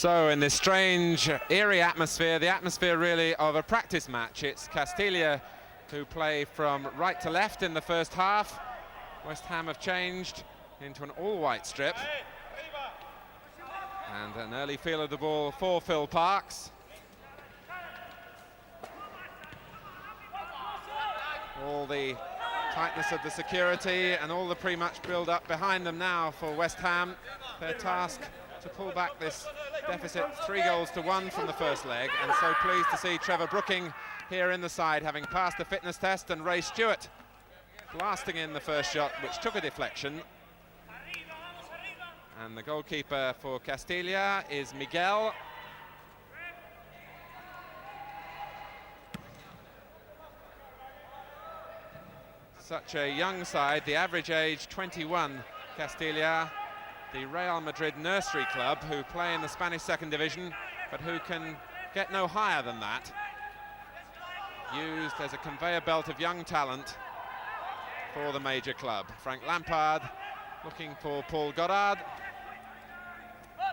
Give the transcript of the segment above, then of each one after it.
So in this strange, eerie atmosphere, the atmosphere really of a practice match, it's Castilla who play from right to left in the first half. West Ham have changed into an all-white strip. And an early feel of the ball for Phil Parks. All the tightness of the security and all the pre-match build-up behind them now for West Ham. Their task to pull back this deficit 3-1 from the first leg, and so pleased to see Trevor Brooking here in the side, having passed the fitness test, and Ray Stewart blasting in the first shot, which took a deflection. And the goalkeeper for Castilla is Miguel. Such a young side, the average age 21, Castilla, the Real Madrid nursery club, who play in the Spanish second division, but who can get no higher than that. Used as a conveyor belt of young talent for the major club. Frank Lampard looking for Paul Goddard.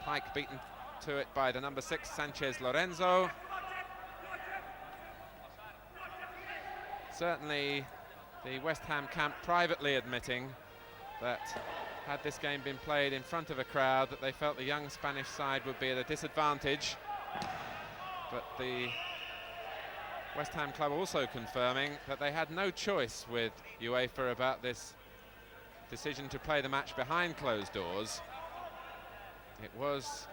Pike beaten to it by the number 6, Sanchez Lorenzo. Certainly the West Ham camp privately admitting that had this game been played in front of a crowd, that they felt the young Spanish side would be at a disadvantage. But the West Ham club also confirming that they had no choice with UEFA about this decision to play the match behind closed doors. It was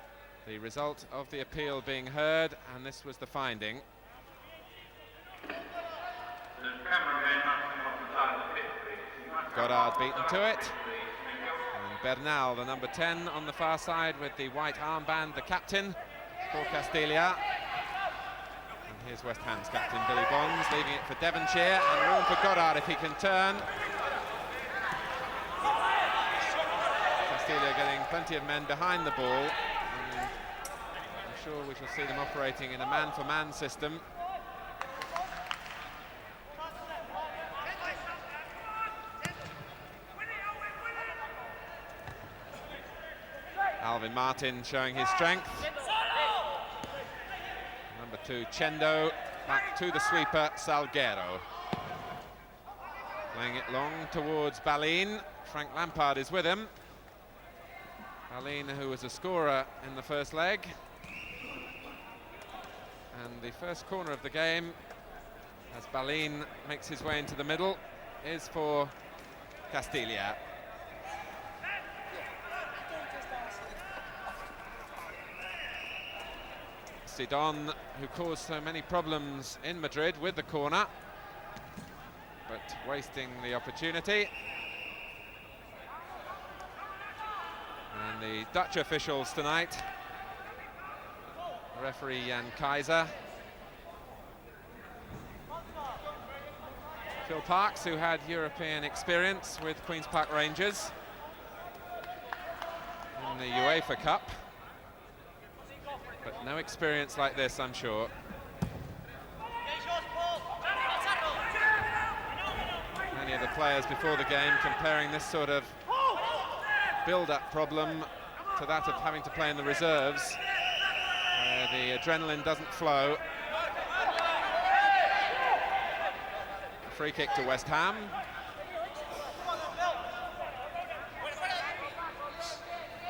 the result of the appeal being heard, and this was the finding. Goddard beaten to it. And Bernal, the number 10 on the far side with the white armband, the captain for Castilla. And here's West Ham's captain, Billy Bonds, leaving it for Devonshire, and room for Goddard if he can turn. Castilla getting plenty of men behind the ball, and I'm sure we shall see them operating in a man-for-man system. Alvin Martin showing his strength. Number 2, Chendo, back to the sweeper, Salguero. Playing it long towards Balin. Frank Lampard is with him. Balin, who was a scorer in the first leg. And the first corner of the game, as Balin makes his way into the middle, is for Castilla. Sidon, who caused so many problems in Madrid with the corner, but wasting the opportunity. And the Dutch officials tonight, referee Jan Keizer. Phil Parks, who had European experience with Queen's Park Rangers in the UEFA Cup. But no experience like this, I'm sure. Many of the players before the game comparing this sort of build-up problem to that of having to play in the reserves, where the adrenaline doesn't flow. A free kick to West Ham.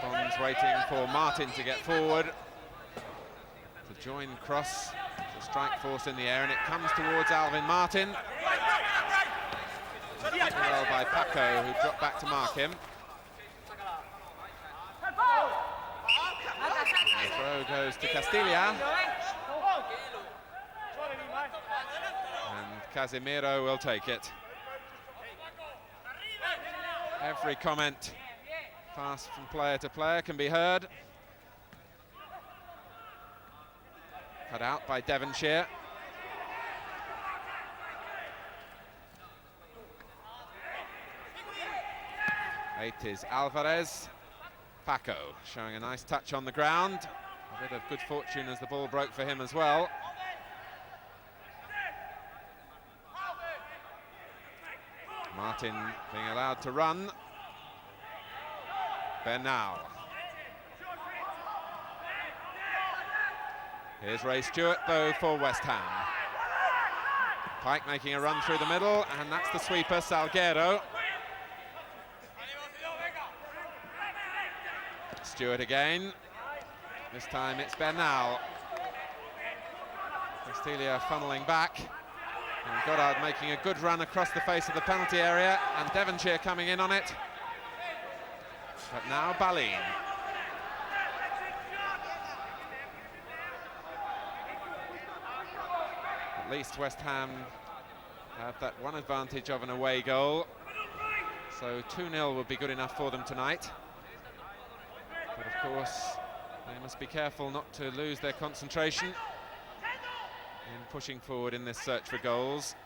Bonds waiting for Martin to get forward. Join cross to strike force in the air, and it comes towards Alvin Martin. Well by Paco, who dropped back to mark him. The throw goes to Castilla. And Casemiro will take it. Every comment passed from player to player can be heard. Cut out by Devonshire. Eight is Alvarez. Paco showing a nice touch on the ground. A bit of good fortune as the ball broke for him as well. Martin being allowed to run. Bernal. Here's Ray Stewart, though, for West Ham. Pike making a run through the middle, and that's the sweeper, Salguero. Stewart again. This time it's Bernal. Castilla funneling back. And Goddard making a good run across the face of the penalty area, and Devonshire coming in on it. But now Balin. At least West Ham have that one advantage of an away goal. So 2-0 would be good enough for them tonight. But of course, they must be careful not to lose their concentration in pushing forward in this search for goals.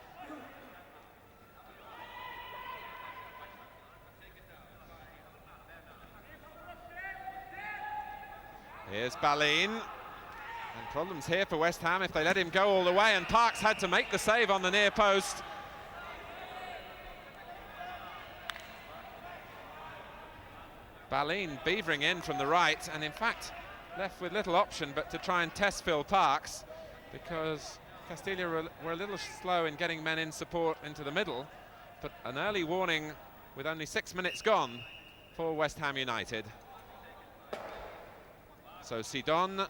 Here's Balin. And problems here for West Ham if they let him go all the way, and Parks had to make the save on the near post. Balin beavering in from the right, and in fact left with little option but to try and test Phil Parks, because Castilla were a little slow in getting men in support into the middle. But an early warning with only 6 minutes gone for West Ham United. So Sidon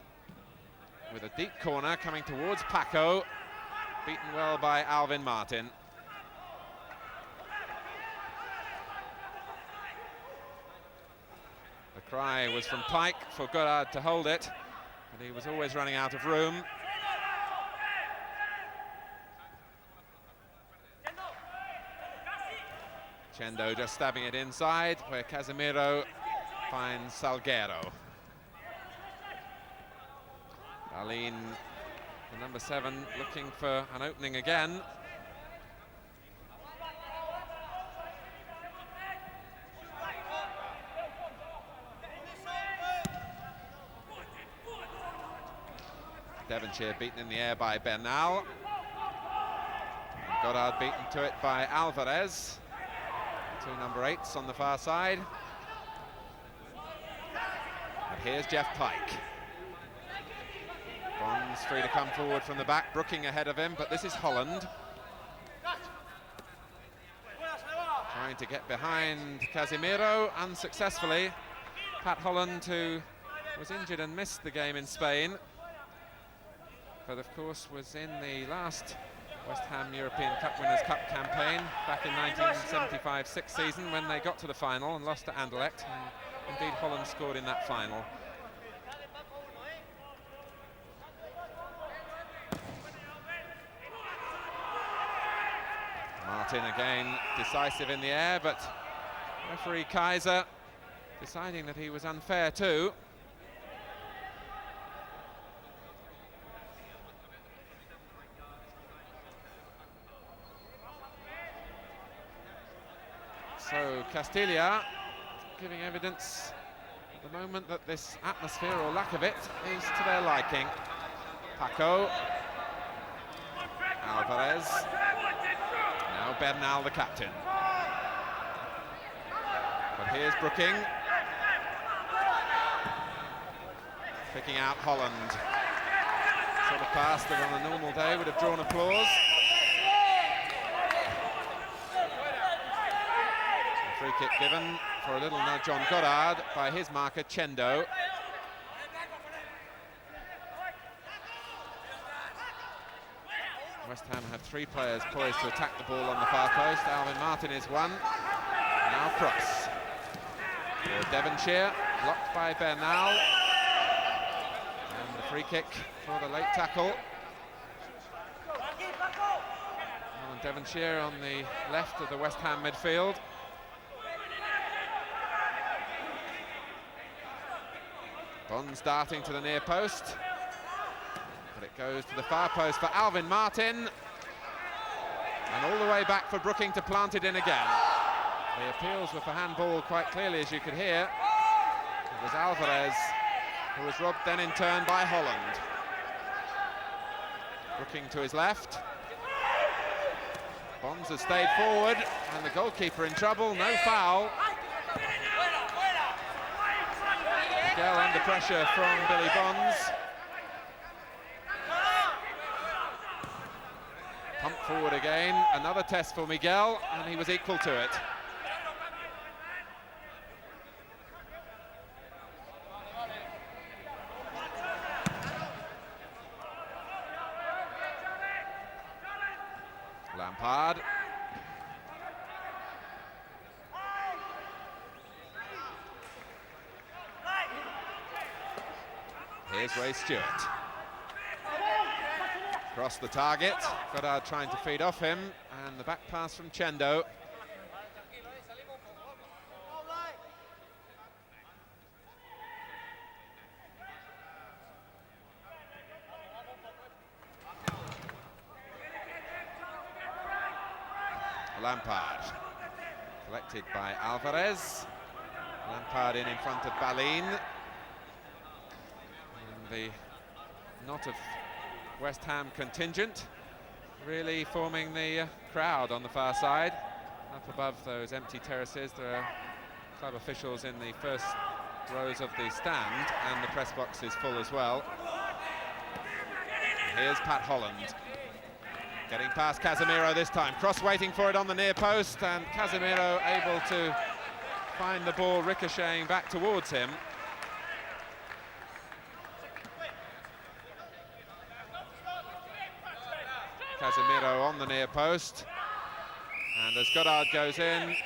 with a deep corner coming towards Paco, beaten well by Alvin Martin. The cry was from Pike for Goddard to hold it, but he was always running out of room. Chendo just stabbing it inside, where Casemiro finds Salguero. Balin, the number 7, looking for an opening again. Devonshire beaten in the air by Bernal. Goddard beaten to it by Alvarez. 2 number 8s on the far side. And here's Jeff Pike. Bonds free to come forward from the back, Brooking ahead of him, but this is Holland. Trying to get behind Casemiro, unsuccessfully. Pat Holland, who was injured and missed the game in Spain, but of course was in the last West Ham European Cup Winners' Cup campaign back in 1975-6 season, when they got to the final and lost to Anderlecht, and indeed Holland scored in that final. Martin again decisive in the air, but referee Kaiser deciding that he was unfair too. So Castilla giving evidence at the moment that this atmosphere, or lack of it, is to their liking. Paco. Alvarez. Now Bernal, the captain. But here's Brooking. Picking out Holland. Sort of pass that on a normal day would have drawn applause. Free kick given for a little nudge on Goddard by his marker, Chendo. West Ham have 3 players poised to attack the ball on the far post. Alvin Martin is one. Now cross. For Devonshire, blocked by Bernal. And the free kick for the late tackle. And Devonshire on the left of the West Ham midfield. Bonds darting to the near post, but it goes to the far post for Alvin Martin, and all the way back for Brooking to plant it in again. The appeals were for handball quite clearly, as you could hear. It was Alvarez who was robbed then in turn by Holland. Brooking to his left. Bonds has stayed forward, and the goalkeeper in trouble, no foul. Miguel under pressure from Billy Bonds. forward again, another test for Miguel, and he was equal to it. Lampard. Here's Ray Stewart. Across the target, Goddard trying to feed off him, and the back pass from Chendo. Lampard, collected by Alvarez. Lampard in front of Balin. And the knot of West Ham contingent really forming the crowd on the far side. Up above those empty terraces, there are club officials in the first rows of the stand, and the press box is full as well. Here's Pat Holland. Getting past Casemiro this time. Cross waiting for it on the near post, and Casemiro able to find the ball ricocheting back towards him. Casemiro on the near post, and as Goddard goes in,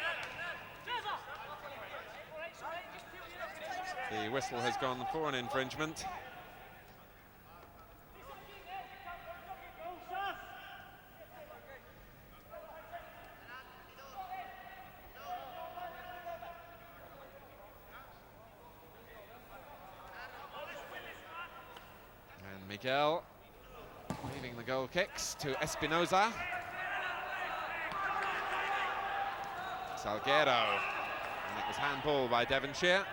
the whistle has gone for an infringement. And Miguel leaving the goal kicks to Espinosa. Salguero, and it was handball by Devonshire.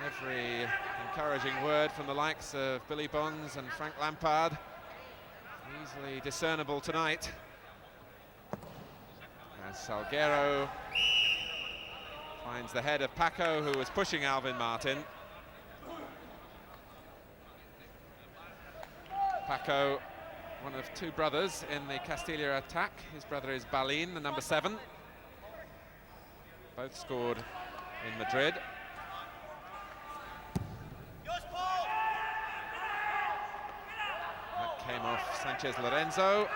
Every encouraging word from the likes of Billy Bonds and Frank Lampard easily discernible tonight. As Salguero finds the head of Paco, who was pushing Alvin Martin. Paco, one of two brothers in the Castilla attack. His brother is Balin, the number 7. Both scored in Madrid. That came off Sanchez Lorenzo.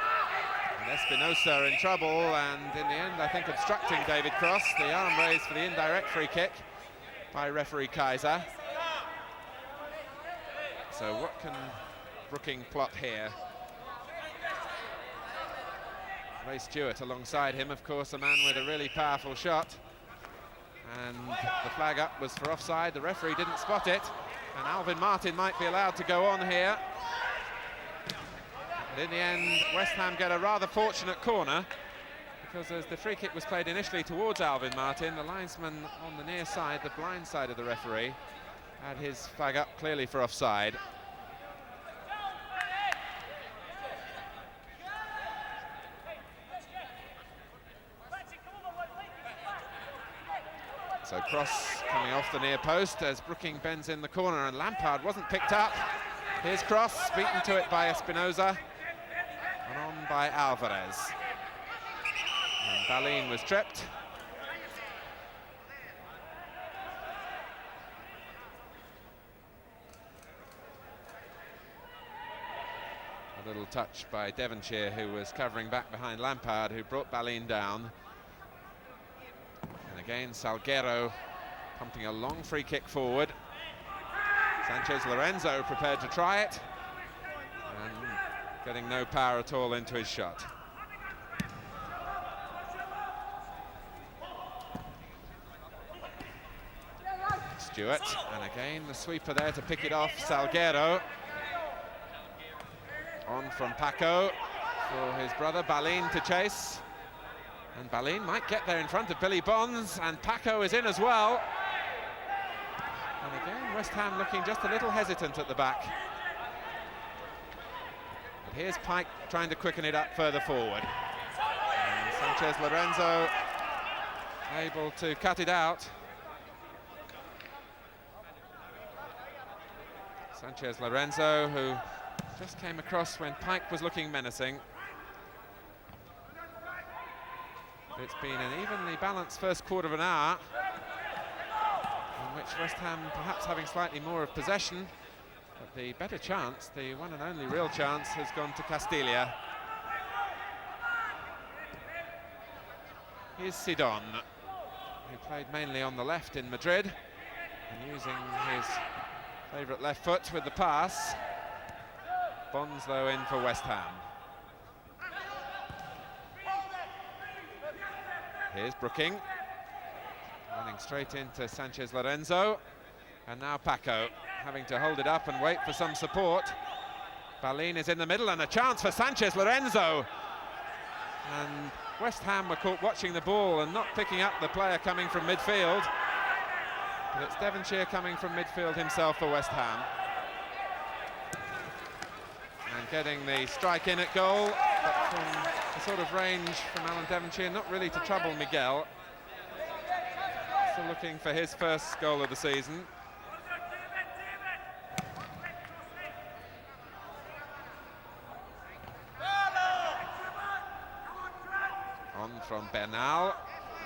And Espinosa in trouble, and in the end, I think, obstructing David Cross. The arm raised for the indirect free kick by referee Kaiser. So what can Brooking plot here? Ray Stewart alongside him, of course, a man with a really powerful shot. And the flag up was for offside. The referee didn't spot it, and Alvin Martin might be allowed to go on here. But in the end, West Ham get a rather fortunate corner, because as the free kick was played initially towards Alvin Martin, the linesman on the near side, the blind side of the referee, had his flag up clearly for offside. So Cross coming off the near post as Brooking bends in the corner, and Lampard wasn't picked up. Here's Cross, beaten to it by Espinosa, and on by Alvarez. And Balin was tripped. A little touch by Devonshire, who was covering back behind Lampard, who brought Balin down. And again, Salguero pumping a long free kick forward. Sanchez Lorenzo prepared to try it, and getting no power at all into his shot. Stewart, and again the sweeper there to pick it off, Salguero. On from Paco for his brother Balin to chase. And Balin might get there in front of Billy Bonds, and Paco is in as well. And again, West Ham looking just a little hesitant at the back. But here's Pike trying to quicken it up further forward. And Sanchez Lorenzo able to cut it out. Sanchez Lorenzo, who just came across when Pike was looking menacing. it's been an evenly balanced first quarter of an hour, in which West Ham perhaps having slightly more of possession, but the better chance, the one and only real chance, has gone to Castilla. Here's Sidon, who played mainly on the left in Madrid, and using his favourite left foot with the pass. Bonds, though, in for West Ham. Here's Brooking, running straight into Sanchez Lorenzo, and now Paco having to hold it up and wait for some support. Balin is in the middle, and a chance for Sanchez Lorenzo. And West Ham were caught watching the ball and not picking up the player coming from midfield. But it's Devonshire coming from midfield himself for West Ham. And getting the strike in at goal, but from the sort of range from Alan Devonshire, not really to trouble Miguel. Still looking for his first goal of the season. On from Bernal,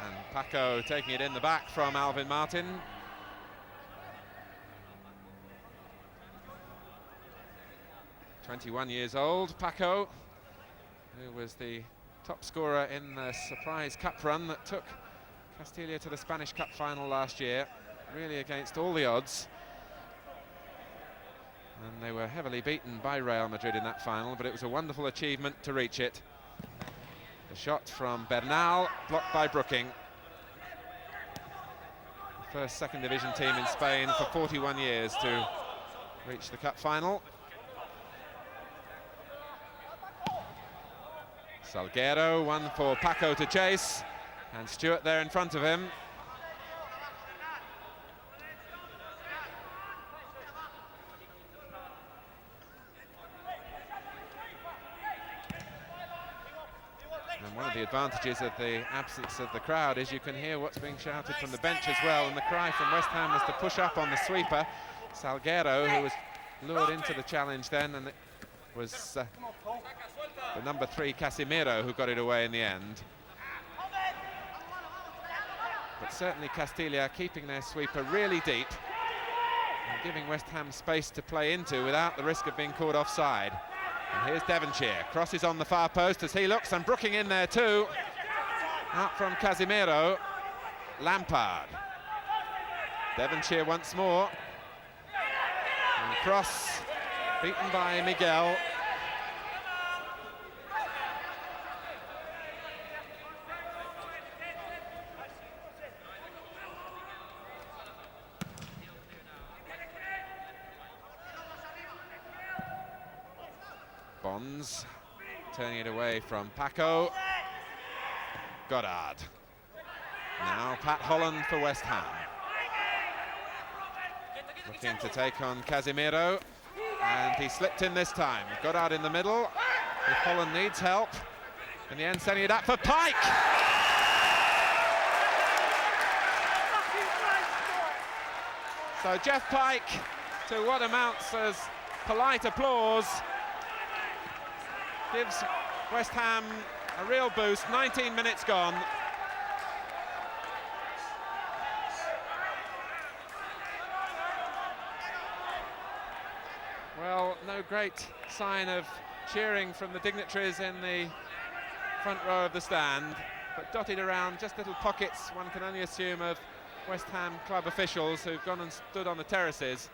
and Paco taking it in the back from Alvin Martin. (21 years old, Paco, who was the top scorer in the surprise cup run that took Castilla to the Spanish Cup final last year, really against all the odds. And they were heavily beaten by Real Madrid in that final, but it was a wonderful achievement to reach it. The shot from Bernal, blocked by Brooking. The first second division team in Spain for 41 years to reach the cup final. Salguero, one for Paco to chase, and Stewart there in front of him. And one of the advantages of the absence of the crowd is you can hear what's being shouted from the bench as well, and the cry from West Ham was to push up on the sweeper, Salguero, who was lured into the challenge then, and it was the number 3 Casimiro who got it away in the end. But certainly Castilla keeping their sweeper really deep and giving West Ham space to play into without the risk of being caught offside. And here's Devonshire, crosses on the far post as he looks, and Brooking in there too. Out from Casimiro, Lampard. Devonshire once more. And cross, beaten by Miguel. Bonds turning it away from Paco. Goddard. Now Pat Holland for West Ham. Looking to take on Casimiro, and he slipped in this time. Goddard in the middle. If Holland needs help, in the end sending it up for Pike. So Jeff Pike, to what amounts as polite applause, gives West Ham a real boost. 19 minutes gone. Well, no great sign of cheering from the dignitaries in the front row of the stand, but dotted around just little pockets, one can only assume, of West Ham club officials who've gone and stood on the terraces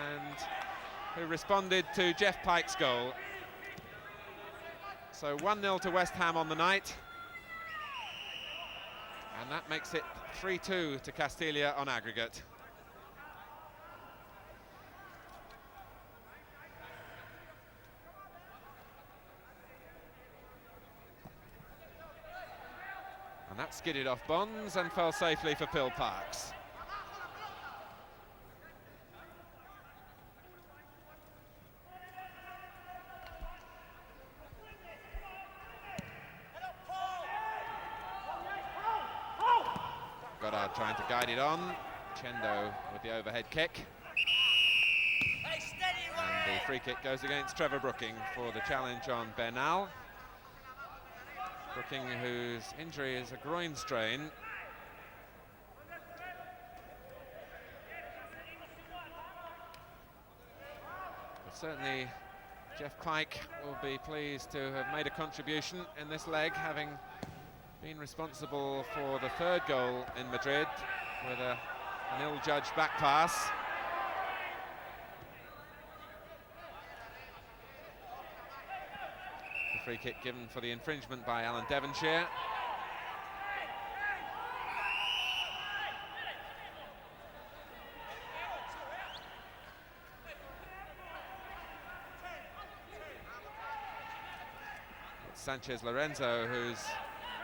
and who responded to Jeff Pike's goal. So 1-0 to West Ham on the night, and that makes it 3-2 to Castilla on aggregate. And that skidded off Bonds and fell safely for Phil Parks. Goddard trying to guide it on. Chendo with the overhead kick. And the free kick goes against Trevor Brooking for the challenge on Bernal. Brooking, whose injury is a groin strain. But certainly Jeff Pike will be pleased to have made a contribution in this leg, having been responsible for the third goal in Madrid with an ill-judged back pass. The free kick given for the infringement by Alan Devonshire. It's Sanchez Lorenzo who's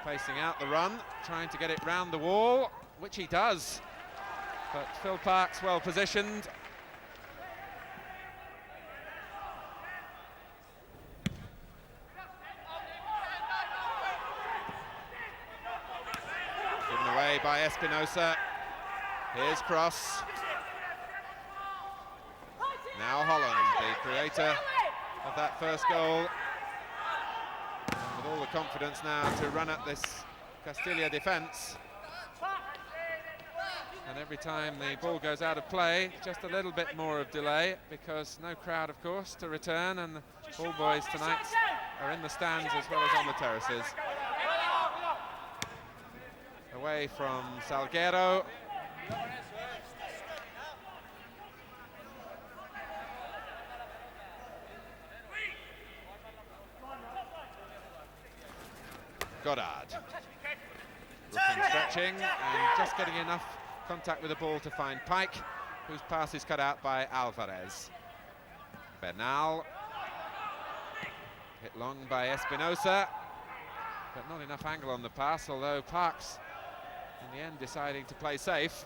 facing out the run, trying to get it round the wall, which he does. But Phil Parkes well positioned. Given away by Espinosa. Here's cross. Now Holland, the creator of that first goal. With all the confidence now to run at this Castilla defence. And every time the ball goes out of play, just a little bit more of delay, because no crowd, of course, to return, and the ball boys tonight are in the stands as well as on the terraces. Away from Salguero. Goddard. Looking, stretching, and just getting enough contact with the ball to find Pike, whose pass is cut out by Alvarez. Bernal. Hit long by Espinosa, but not enough angle on the pass, although Parkes, in the end, deciding to play safe.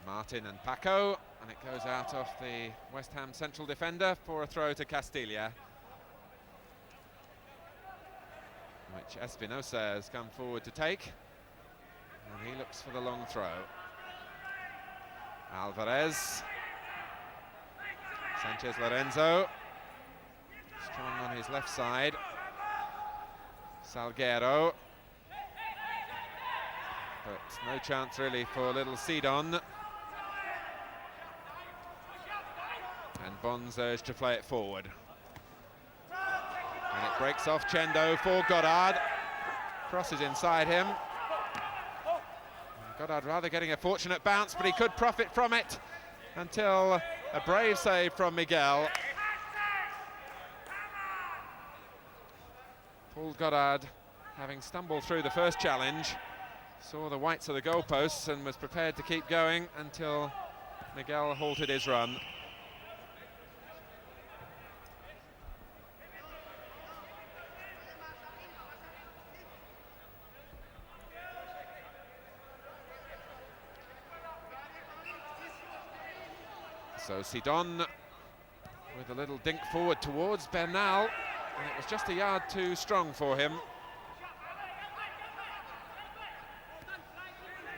Martin and Paco, and it goes out off the West Ham central defender for a throw to Castilla, which Espinosa has come forward to take, and he looks for the long throw. Alvarez. Sanchez Lorenzo, strong on his left side. Salguero, but no chance really for little Sidon. And Bonds urged to play it forward. And it breaks off Chendo for Goddard. Crosses inside him. And Goddard rather getting a fortunate bounce, but he could profit from it until a brave save from Miguel. Paul Goddard, having stumbled through the first challenge, saw the whites of the goalposts and was prepared to keep going until Miguel halted his run. So Sidon with a little dink forward towards Bernal, and it was just a yard too strong for him.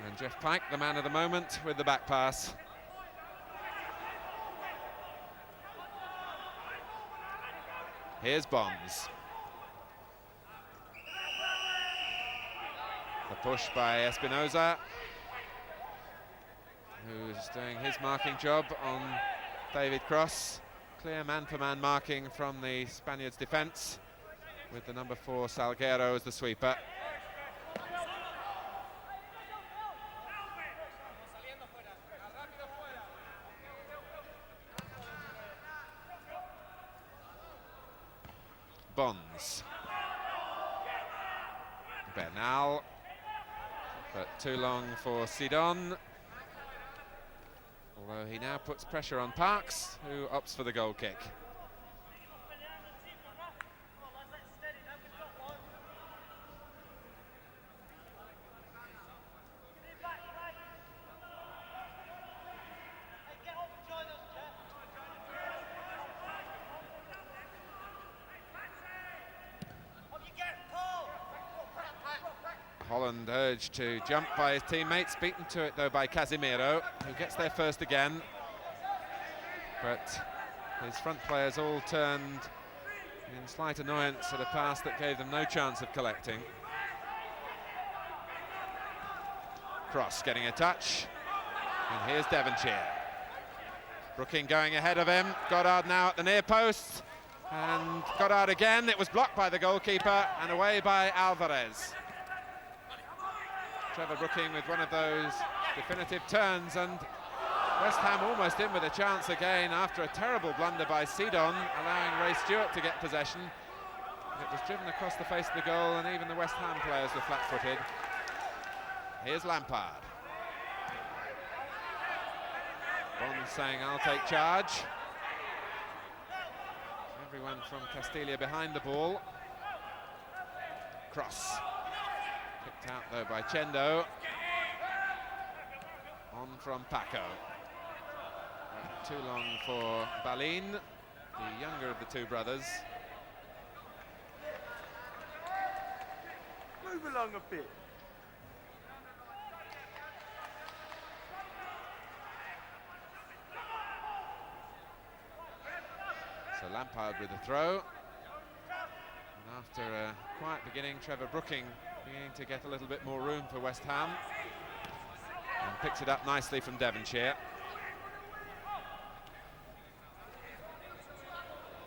And Jeff Pike, the man of the moment, with the back pass. Here's Bonds. The push by Espinosa, who's doing his marking job on David Cross. Clear man-for-man marking from the Spaniards' defence, with the number 4 Salguero as the sweeper. Bonds. Bernal, but too long for Sidon. Although he now puts pressure on Parkes, who opts for the goal kick. and urged to jump by his teammates, beaten to it though by Casemiro, who gets there first again. But his front players all turned in slight annoyance at a pass that gave them no chance of collecting. Cross getting a touch, and here's Devonshire. Brooking going ahead of him, Goddard now at the near post, and Goddard again. It was blocked by the goalkeeper and away by Alvarez. Trevor Brooking with one of those definitive turns, and West Ham almost in with a chance again after a terrible blunder by Sidon, allowing Ray Stewart to get possession. It was driven across the face of the goal, and even the West Ham players were flat-footed. Here's Lampard. Bond saying, "I'll take charge." Everyone from Castilla behind the ball. Cross. Picked out though by Chendo. On from Paco. Too long for Balin, the younger of the two brothers. Move along a bit. So Lampard with the throw. And after a quiet beginning, Trevor Brooking beginning to get a little bit more room for West Ham. And picks it up nicely from Devonshire.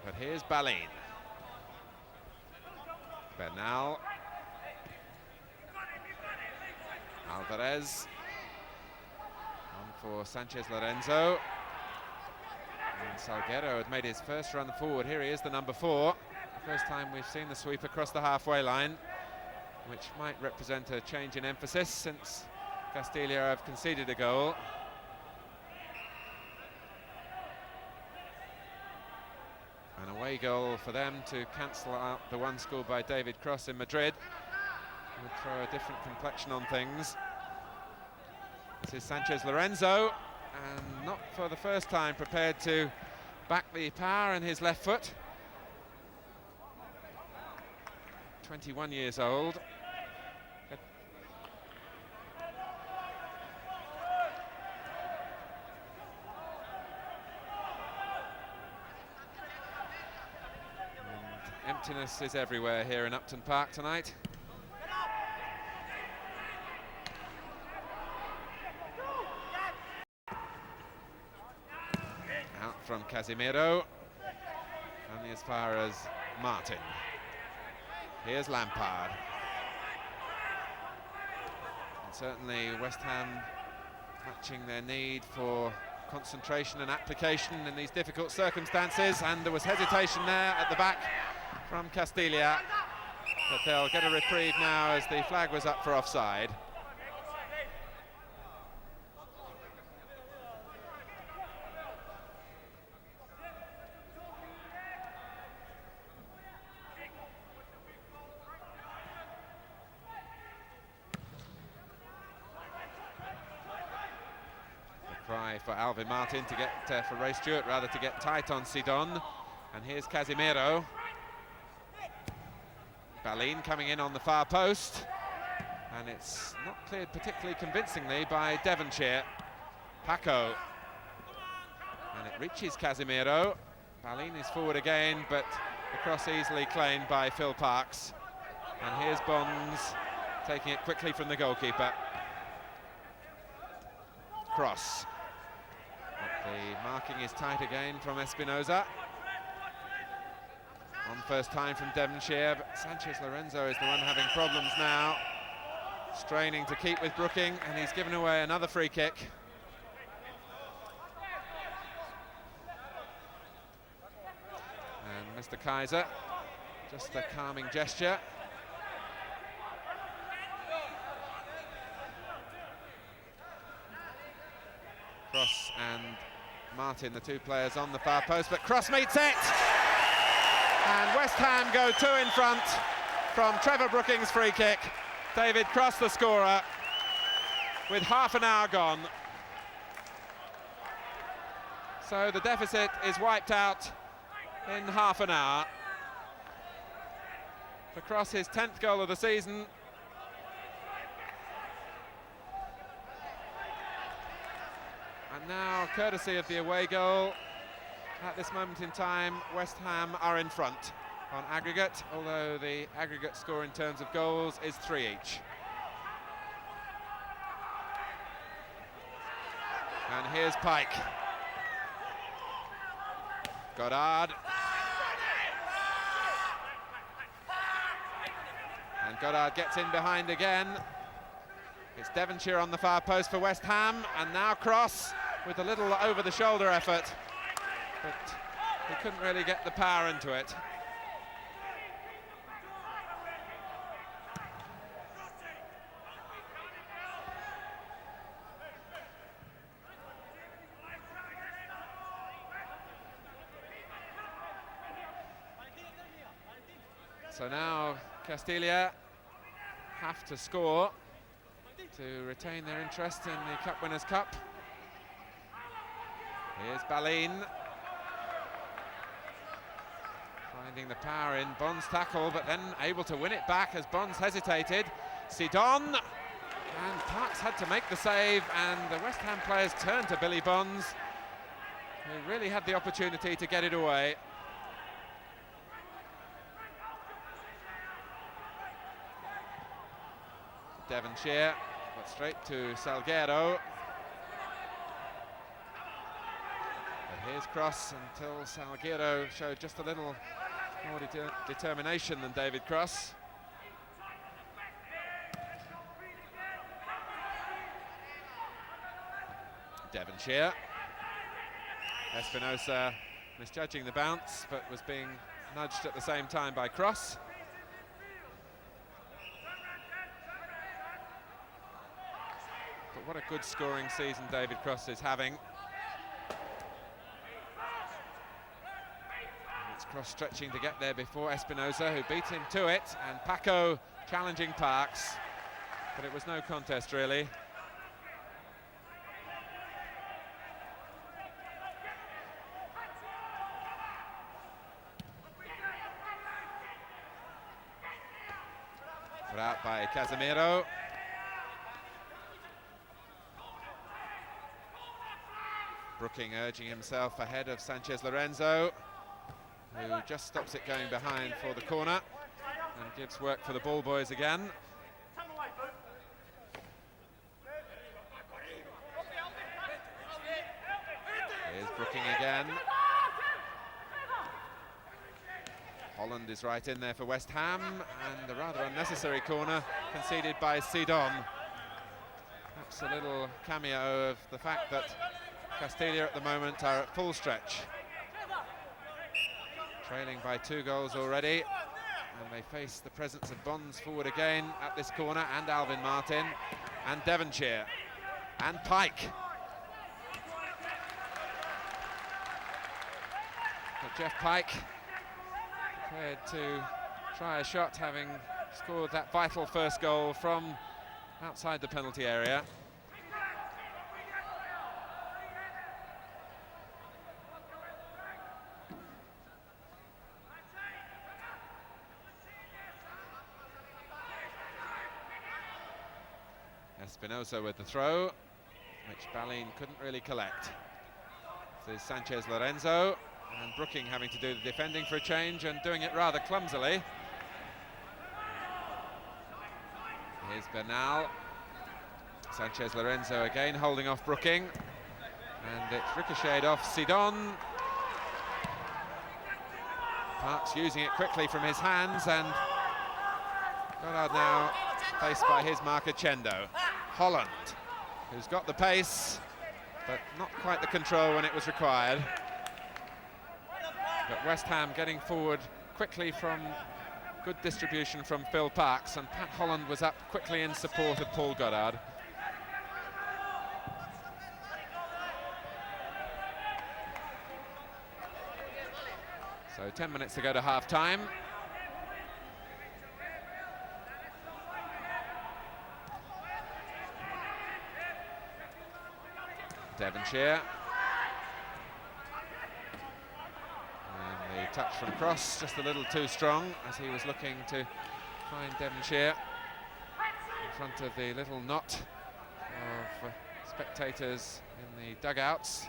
But here's Balin. Bernal. Alvarez. On for Sanchez Lorenzo. And Salguero had made his first run forward. Here he is, the number 4. The first time we've seen the sweep across the halfway line, which might represent a change in emphasis since Castilla have conceded a goal. An away goal for them to cancel out the one scored by David Cross in Madrid. Would throw a different complexion on things. This is Sanchez Lorenzo, and not for the first time prepared to back the power in his left foot. 21 years old. And emptiness is everywhere here in Upton Park tonight. From Casemiro, only as far as Martin. Here's Lampard. And certainly West Ham matching their need for concentration and application in these difficult circumstances, and there was hesitation there at the back from Castilla, but they'll get a reprieve now as the flag was up for offside. Cry for Alvin Martin to get, for Ray Stewart rather, to get tight on Sidon. And here's Casemiro. Balin coming in on the far post. And it's not cleared particularly convincingly by Devonshire. Paco. And it reaches Casemiro. Balin is forward again, but the cross easily claimed by Phil Parks. And here's Bonds taking it quickly from the goalkeeper. Cross. But the marking is tight again from Espinoza. On first time from Devonshire, but Sanchez Lorenzo is the one having problems now. Straining to keep with Brooking, and he's given away another free kick. And Mr. Kaiser, just a calming gesture. Cross and Martin, the two players on the far post, but Cross meets it! And West Ham go 2 in front from Trevor Brooking's free kick. David Cross, the scorer, with half an hour gone. So the deficit is wiped out in half an hour. For Cross, his 10th goal of the season. And now, courtesy of the away goal, at this moment in time, West Ham are in front on aggregate, although the aggregate score in terms of goals is 3 each. And here's Pike. Goddard. And Goddard gets in behind again. It's Devonshire on the far post for West Ham, and now Cross with a little over-the-shoulder effort, but he couldn't really get the power into it. So now Castilla have to score to retain their interest in the Cup Winners' Cup. Here's Balin. Finding the power in Bond's tackle, but then able to win it back as Bonds hesitated. Sidon, and Parks had to make the save, and the West Ham players turned to Billy Bonds, who really had the opportunity to get it away. Devonshire, but straight to Salguero. But here's Cross until Salguero showed just a little more determination than David Cross. Devonshire. Espinosa misjudging the bounce, but was being nudged at the same time by Cross. But what a good scoring season David Cross is having. And it's Cross stretching to get there before Espinosa, who beat him to it, and Paco challenging Parks, but it was no contest really. Put out by Casemiro. Brooking urging himself ahead of Sanchez Lorenzo, who just stops it going behind for the corner and gives work for the ball boys again. Here's Brooking again. Holland is right in there for West Ham, and a rather unnecessary corner conceded by Sidon. Perhaps a little cameo of the fact that Castilla at the moment are at full stretch, trailing by 2 goals already, and they face the presence of Bonds forward again at this corner, and Alvin Martin, and Devonshire, and Pike. But Jeff Pike prepared to try a shot, having scored that vital first goal from outside the penalty area. Espinosa with the throw, which Balin couldn't really collect. This is Sanchez Lorenzo, and Brooking having to do the defending for a change, and doing it rather clumsily. Here's Bernal. Sanchez Lorenzo again holding off Brooking, and it's ricocheted off Sidon. Parks using it quickly from his hands, and Goddard now faced by his marker Chendo. Holland, who's got the pace, but not quite the control when it was required. But West Ham getting forward quickly from good distribution from Phil Parks, and Pat Holland was up quickly in support of Paul Goddard. So 10 minutes to go to half-time. Devonshire. And the touch from Cross just a little too strong, as he was looking to find Devonshire in front of the little knot of spectators in the dugouts.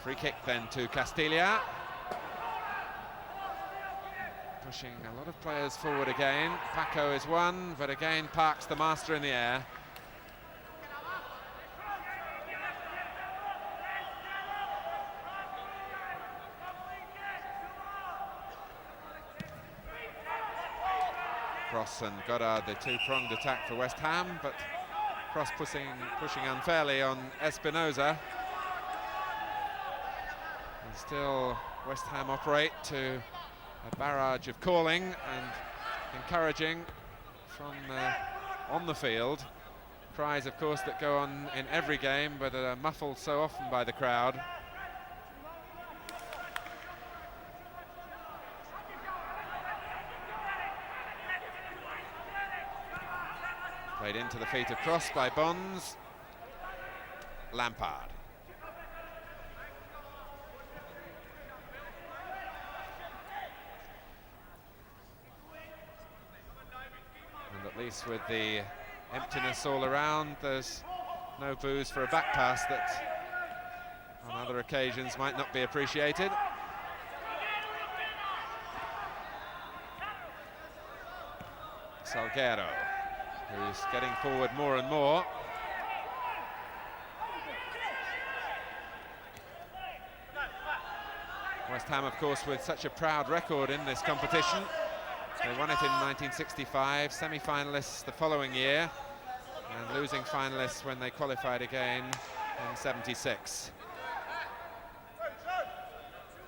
Free kick then to Castilla. Pushing a lot of players forward again. Paco is one, but again parks the master in the air. Cross and Goddard, the two-pronged attack for West Ham, but Cross pushing unfairly on Espinosa. And still West Ham operate to a barrage of calling and encouraging from on the field. Cries, of course, that go on in every game, but are muffled so often by the crowd. Played into the feet of Cross by Bonds. Lampard. And at least with the emptiness all around, there's no booze for a back pass that on other occasions might not be appreciated. Salguero, who's getting forward more and more. West Ham, of course, with such a proud record in this competition. They won it in 1965, semi-finalists the following year, and losing finalists when they qualified again in 76.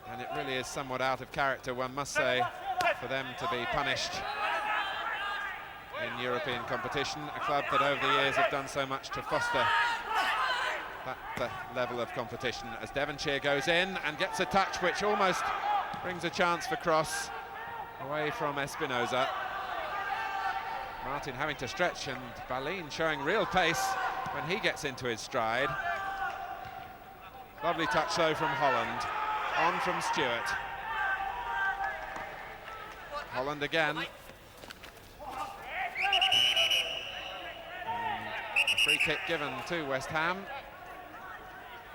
And it really is somewhat out of character, one must say, for them to be punished in European competition, a club that over the years have done so much to foster that level of competition. As Devonshire goes in and gets a touch which almost brings a chance for Cross away from Espinosa. Martin having to stretch, and Balin showing real pace when he gets into his stride. Lovely touch though from Holland, on from Stewart. Holland again. A free kick given to West Ham.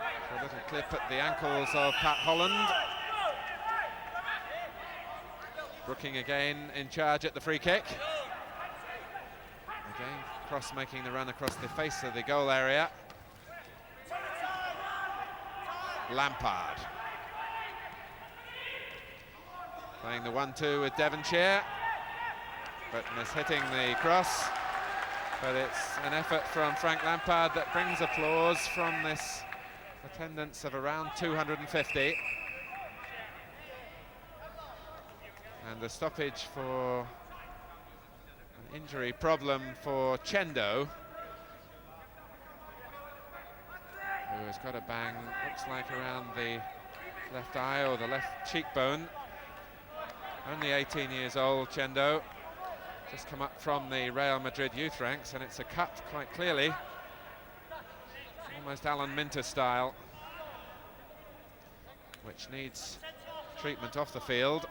A little clip at the ankles of Pat Holland. Brooking again in charge at the free kick. Again, Cross making the run across the face of the goal area. Lampard. Playing the 1-2 with Devonshire, but mishitting the cross. But it's an effort from Frank Lampard that brings applause from this attendance of around 250. And the stoppage for an injury problem for Chendo, who has got a bang, looks like around the left eye or the left cheekbone. Only 18 years old, Chendo. Just come up from the Real Madrid youth ranks, and it's a cut quite clearly. Almost Alan Minter style, which needs treatment off the field.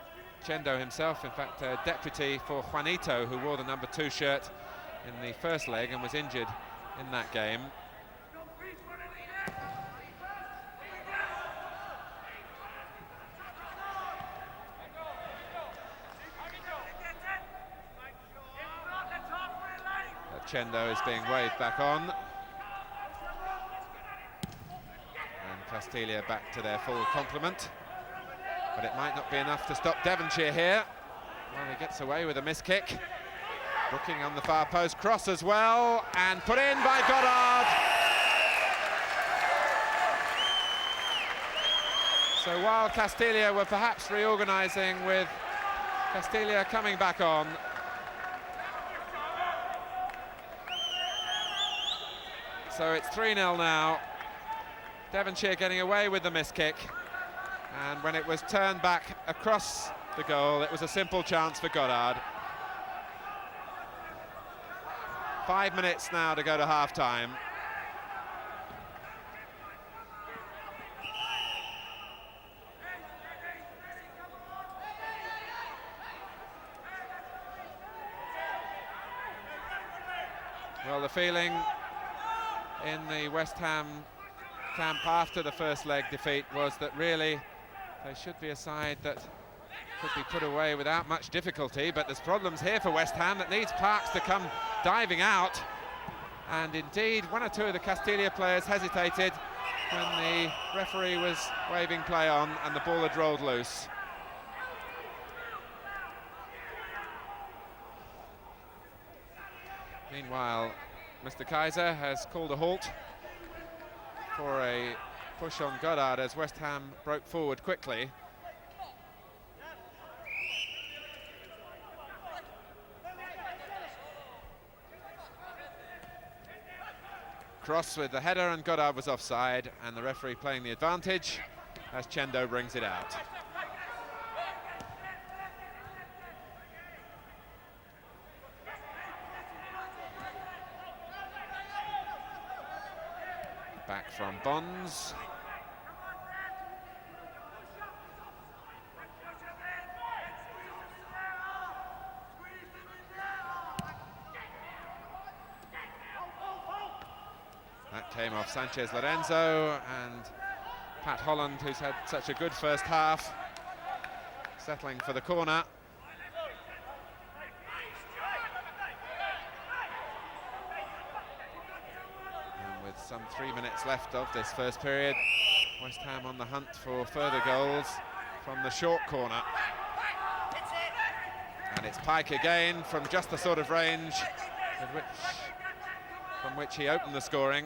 Chendo himself, in fact, a deputy for Juanito, who wore the number 2 shirt in the first leg and was injured in that game. Chendo is being waved back on. And Castilla back to their full complement. But it might not be enough to stop Devonshire here. Well, he gets away with a miss kick. Looking on the far post, cross as well, and put in by Goddard. So while Castilla were perhaps reorganising, with Castilla coming back on, so it's 3-0 now. Devonshire getting away with the miss kick. And when it was turned back across the goal, it was a simple chance for Goddard. 5 minutes now to go to half-time. Well, the feeling in the West Ham camp after the first leg defeat was that really they should be a side that could be put away without much difficulty, but there's problems here for West Ham that needs Parks to come diving out, and indeed one or two of the Castilla players hesitated when the referee was waving play on and the ball had rolled loose. Meanwhile, Mr. Kaiser has called a halt for a push on Goddard as West Ham broke forward quickly. Cross with the header, and Goddard was offside, and the referee playing the advantage as Chendo brings it out. Back from Bonds. That came off Sanchez Lorenzo, and Pat Holland, who's had such a good first half, settling for the corner. And with some 3 minutes left of this first period, West Ham on the hunt for further goals from the short corner. And it's Pike again from just the sort of range from which he opened the scoring.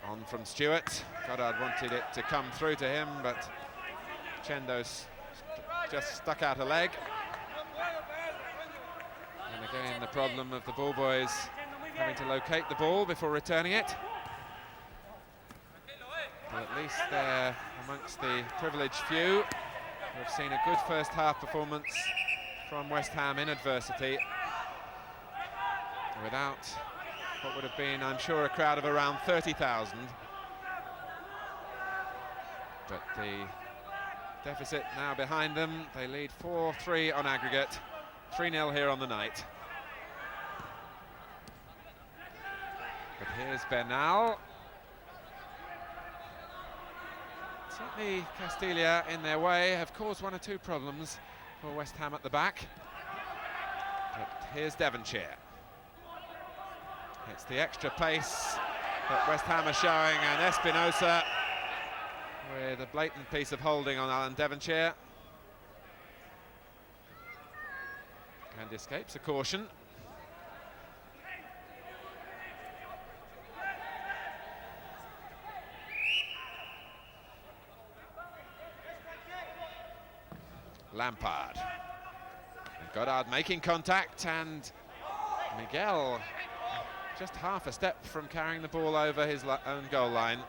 On from Stewart. Goddard wanted it to come through to him, but Chendo's just stuck out a leg. And again, the problem of the ball boys having to locate the ball before returning it. But at least they're amongst the privileged few who have seen a good first half performance from West Ham in adversity, without what would have been, I'm sure, a crowd of around 30,000. But the deficit now behind them. They lead 4-3 on aggregate, 3-0 here on the night. But here's Bernal. Certainly Castilla, in their way, have caused one or two problems for West Ham at the back. But here's Devonshire. It's the extra pace that West Ham are showing, and Espinosa with a blatant piece of holding on Alan Devonshire. And escapes a caution. Lampard. And Goddard making contact, and Miguel just half a step from carrying the ball over his own goal line.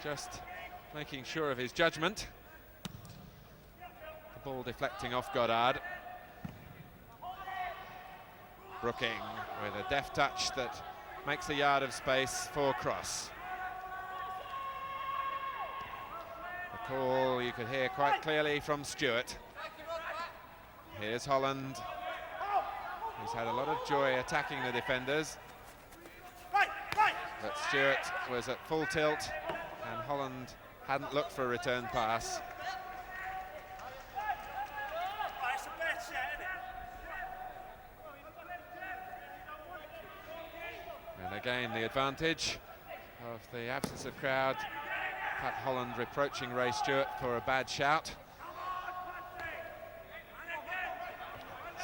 Just making sure of his judgment. The ball deflecting off Goddard. Brooking with a deft touch that makes a yard of space for cross. The call you could hear quite clearly from Stewart. Here's Holland, who's had a lot of joy attacking the defenders. But Stewart was at full tilt, and Holland hadn't looked for a return pass. And again, the advantage of the absence of crowd. Pat Holland reproaching Ray Stewart for a bad shout.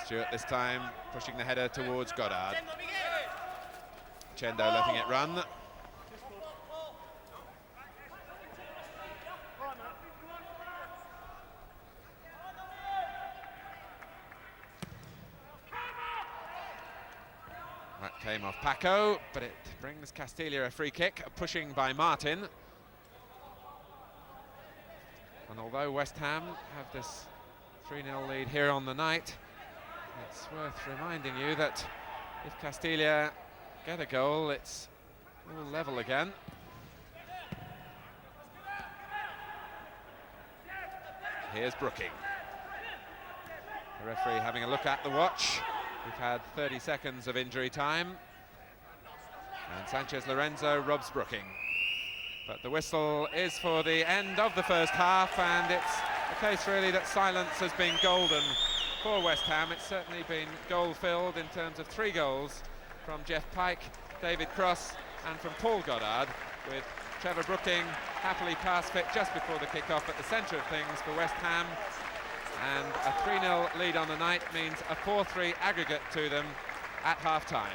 Stewart this time pushing the header towards Goddard. Chendo letting it run. That came off Paco, but it brings Castilla a free kick, a pushing by Martin. And although West Ham have this 3-0 lead here on the night, it's worth reminding you that if Castilla get a goal, it's all level again. Here's Brooking. The referee having a look at the watch. We've had 30 seconds of injury time. And Sanchez Lorenzo robs Brooking. But the whistle is for the end of the first half, and it's a case really that silence has been golden for West Ham. It's certainly been goal-filled in terms of 3 goals from Jeff Pike, David Cross and from Paul Goddard, with Trevor Brooking happily pass fit just before the kick-off at the centre of things for West Ham. And a 3-0 lead on the night means a 4-3 aggregate to them at half-time.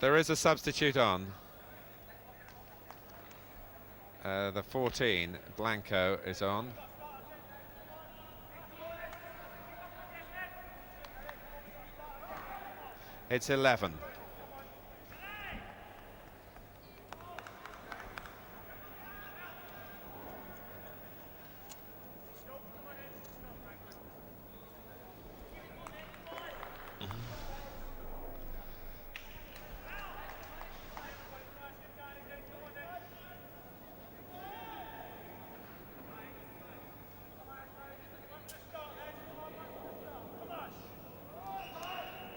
There is a substitute on. The 14, Blanco, is on. It's 11.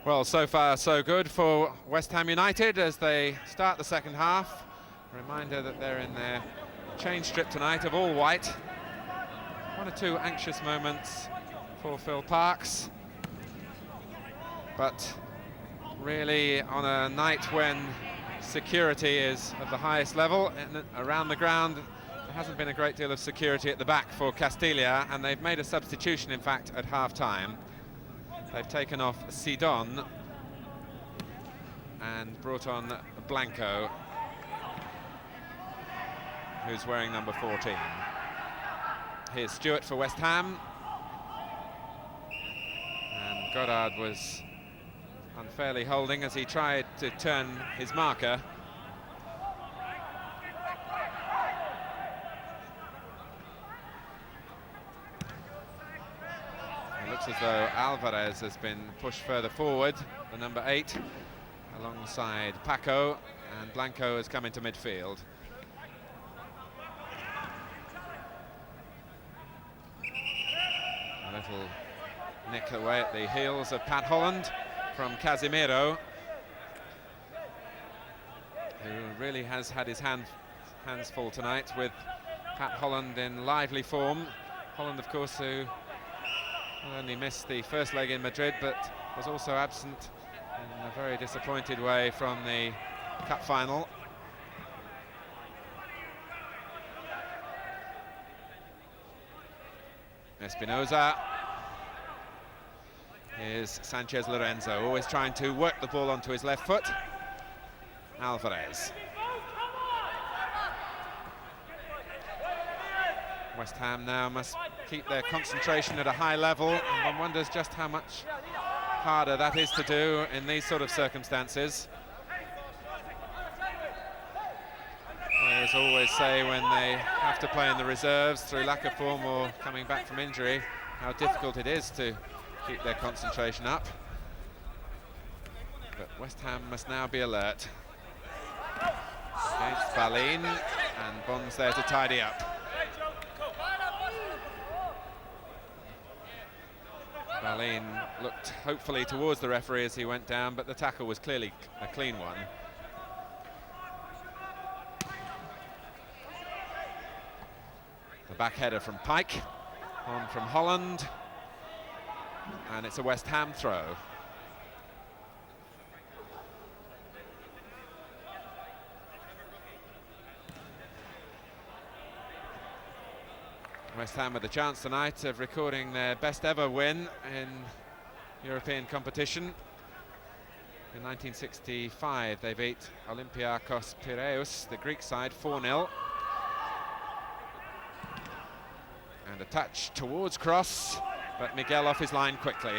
Well, so far so good for West Ham United as they start the second half. A reminder that they're in their change strip tonight of all white. 1 or 2 anxious moments for Phil Parkes, but really on a night when security is of the highest level and around the ground, there hasn't been a great deal of security at the back for Castilla, and they've made a substitution in fact at half-time. They've taken off Sidon and brought on Blanco, who's wearing number 14. Here's Stewart for West Ham. And Goddard was unfairly holding as he tried to turn his marker. It looks as though Alvarez has been pushed further forward, the number 8, alongside Paco, and Blanco has come into midfield. A little nick away at the heels of Pat Holland from Casemiro, who really has had his hands full tonight with Pat Holland in lively form. Holland, of course, who not only missed the first leg in Madrid, but was also absent in a very disappointed way from the cup final. Espinosa. Here's Sanchez Lorenzo, always trying to work the ball onto his left foot. Alvarez. West Ham now must keep their concentration at a high level, and one wonders just how much harder that is to do in these sort of circumstances. Players always say when they have to play in the reserves through lack of form or coming back from injury, how difficult it is to keep their concentration up. But West Ham must now be alert. Against Balin, and Bond's there to tidy up. Balin looked hopefully towards the referee as he went down, but the tackle was clearly a clean one. The back header from Pike, on from Holland, and it's a West Ham throw. West Ham with a chance tonight of recording their best ever win in European competition. In 1965 they beat Olympiakos Piraeus, the Greek side, 4-0. And a touch towards cross, but Miguel off his line quickly.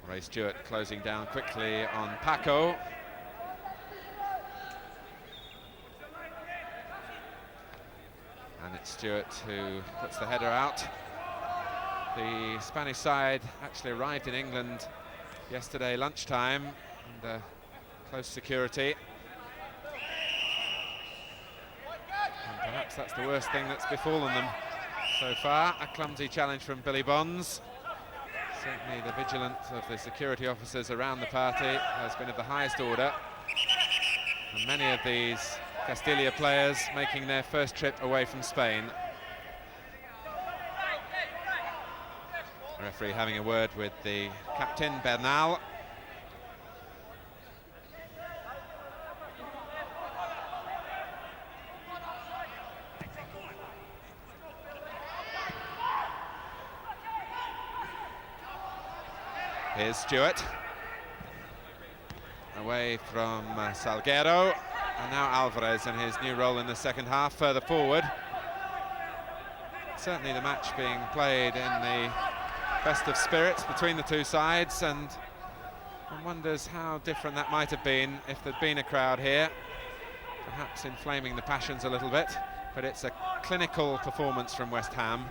Ray Stewart closing down quickly on Paco. And it's Stewart who puts the header out. The Spanish side actually arrived in England yesterday lunchtime under close security. And perhaps that's the worst thing that's befallen them so far. A clumsy challenge from Billy Bonds. Certainly the vigilance of the security officers around the party has been of the highest order. And many of these Castilla players making their first trip away from Spain. The referee having a word with the captain, Bernal. Here's Stewart, away from Salguero, and now Alvarez in his new role in the second half, further forward. Certainly the match being played in the best of spirits between the two sides, and one wonders how different that might have been if there'd been a crowd here, perhaps inflaming the passions a little bit, but it's a clinical performance from West Ham.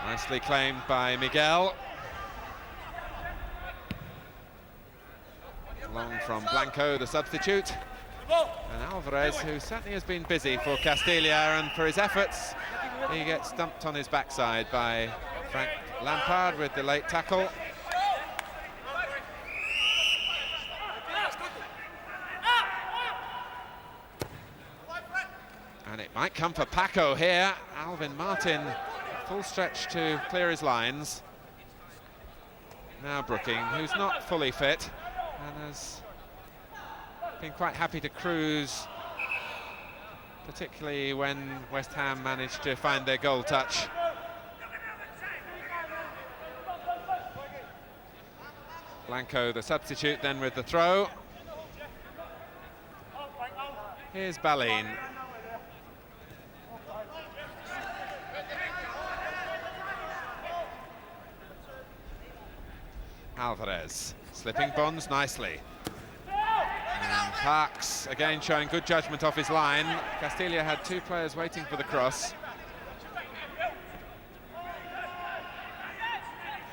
Nicely claimed by Miguel. Long from Blanco, the substitute. And Alvarez, who certainly has been busy for Castilla, and for his efforts, he gets dumped on his backside by Frank Lampard with the late tackle. And it might come for Paco here. Alvin Martin, full stretch to clear his lines. Now Brooking, who's not fully fit and has been quite happy to cruise, particularly when West Ham managed to find their goal touch. Blanco, the substitute, then with the throw. Here's Balin. Alvarez, slipping Bonds nicely. And Parks, again showing good judgment off his line. Castilla had two players waiting for the cross.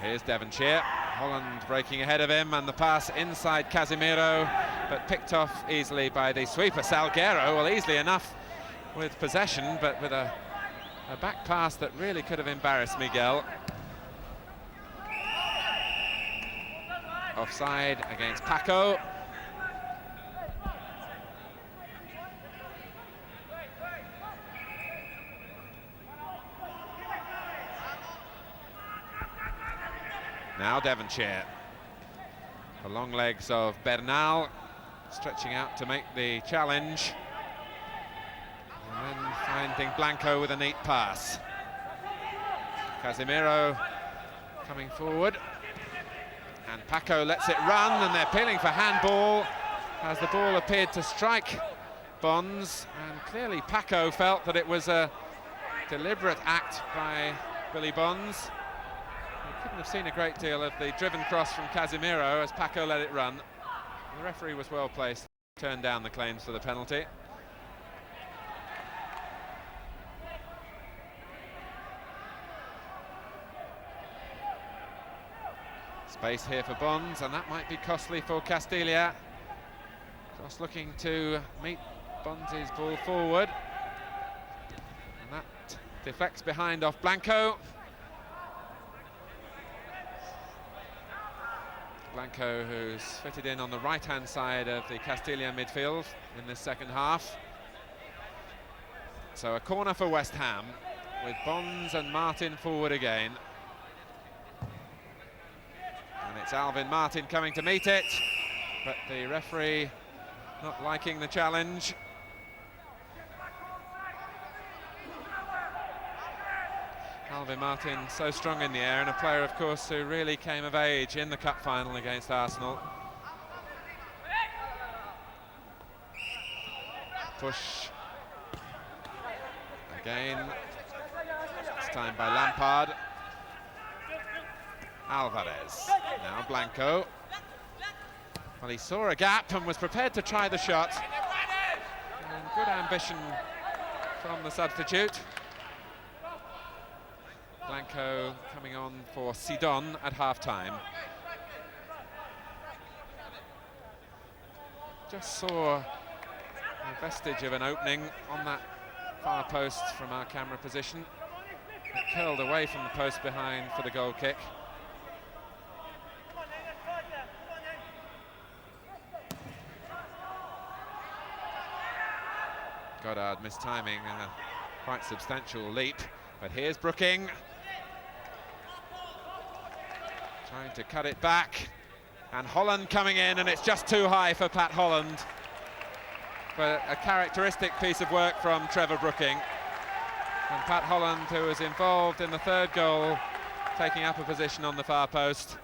Here's Devonshire. Holland breaking ahead of him, and the pass inside Casemiro, but picked off easily by the sweeper Salguero. Well, easily enough with possession, but with a back pass that really could have embarrassed Miguel. offside against Paco. Now Devonshire. The long legs of Bernal stretching out to make the challenge. And then finding Blanco with a neat pass. Casemiro coming forward. And Paco lets it run, and they're appealing for handball as the ball appeared to strike Bonds. And clearly Paco felt that it was a deliberate act by Billy Bonds. He couldn't have seen a great deal of the driven cross from Casemiro as Paco let it run. The referee was well placed to turn down the claims for the penalty. Space here for Bonds, and that might be costly for Castilla. Cross looking to meet Bonds' ball forward. And that deflects behind off Blanco. Blanco, who's fitted in on the right-hand side of the Castilla midfield in this second half. So a corner for West Ham, with Bonds and Martin forward again. And it's Alvin Martin coming to meet it, but the referee not liking the challenge. Alvin Martin so strong in the air, and a player, of course, who really came of age in the cup final against Arsenal. Push again, this time by Lampard. Alvarez, now Blanco. Well, he saw a gap and was prepared to try the shot. And good ambition from the substitute. Blanco coming on for Sidon at half-time. Just saw a vestige of an opening on that far post from our camera position. It curled away from the post behind for the goal kick. Goddard mistiming a quite substantial leap, but here's Brooking. Trying to cut it back, and Holland coming in, and it's just too high for Pat Holland. But a characteristic piece of work from Trevor Brooking. And Pat Holland, who was involved in the third goal, taking up a position on the far post.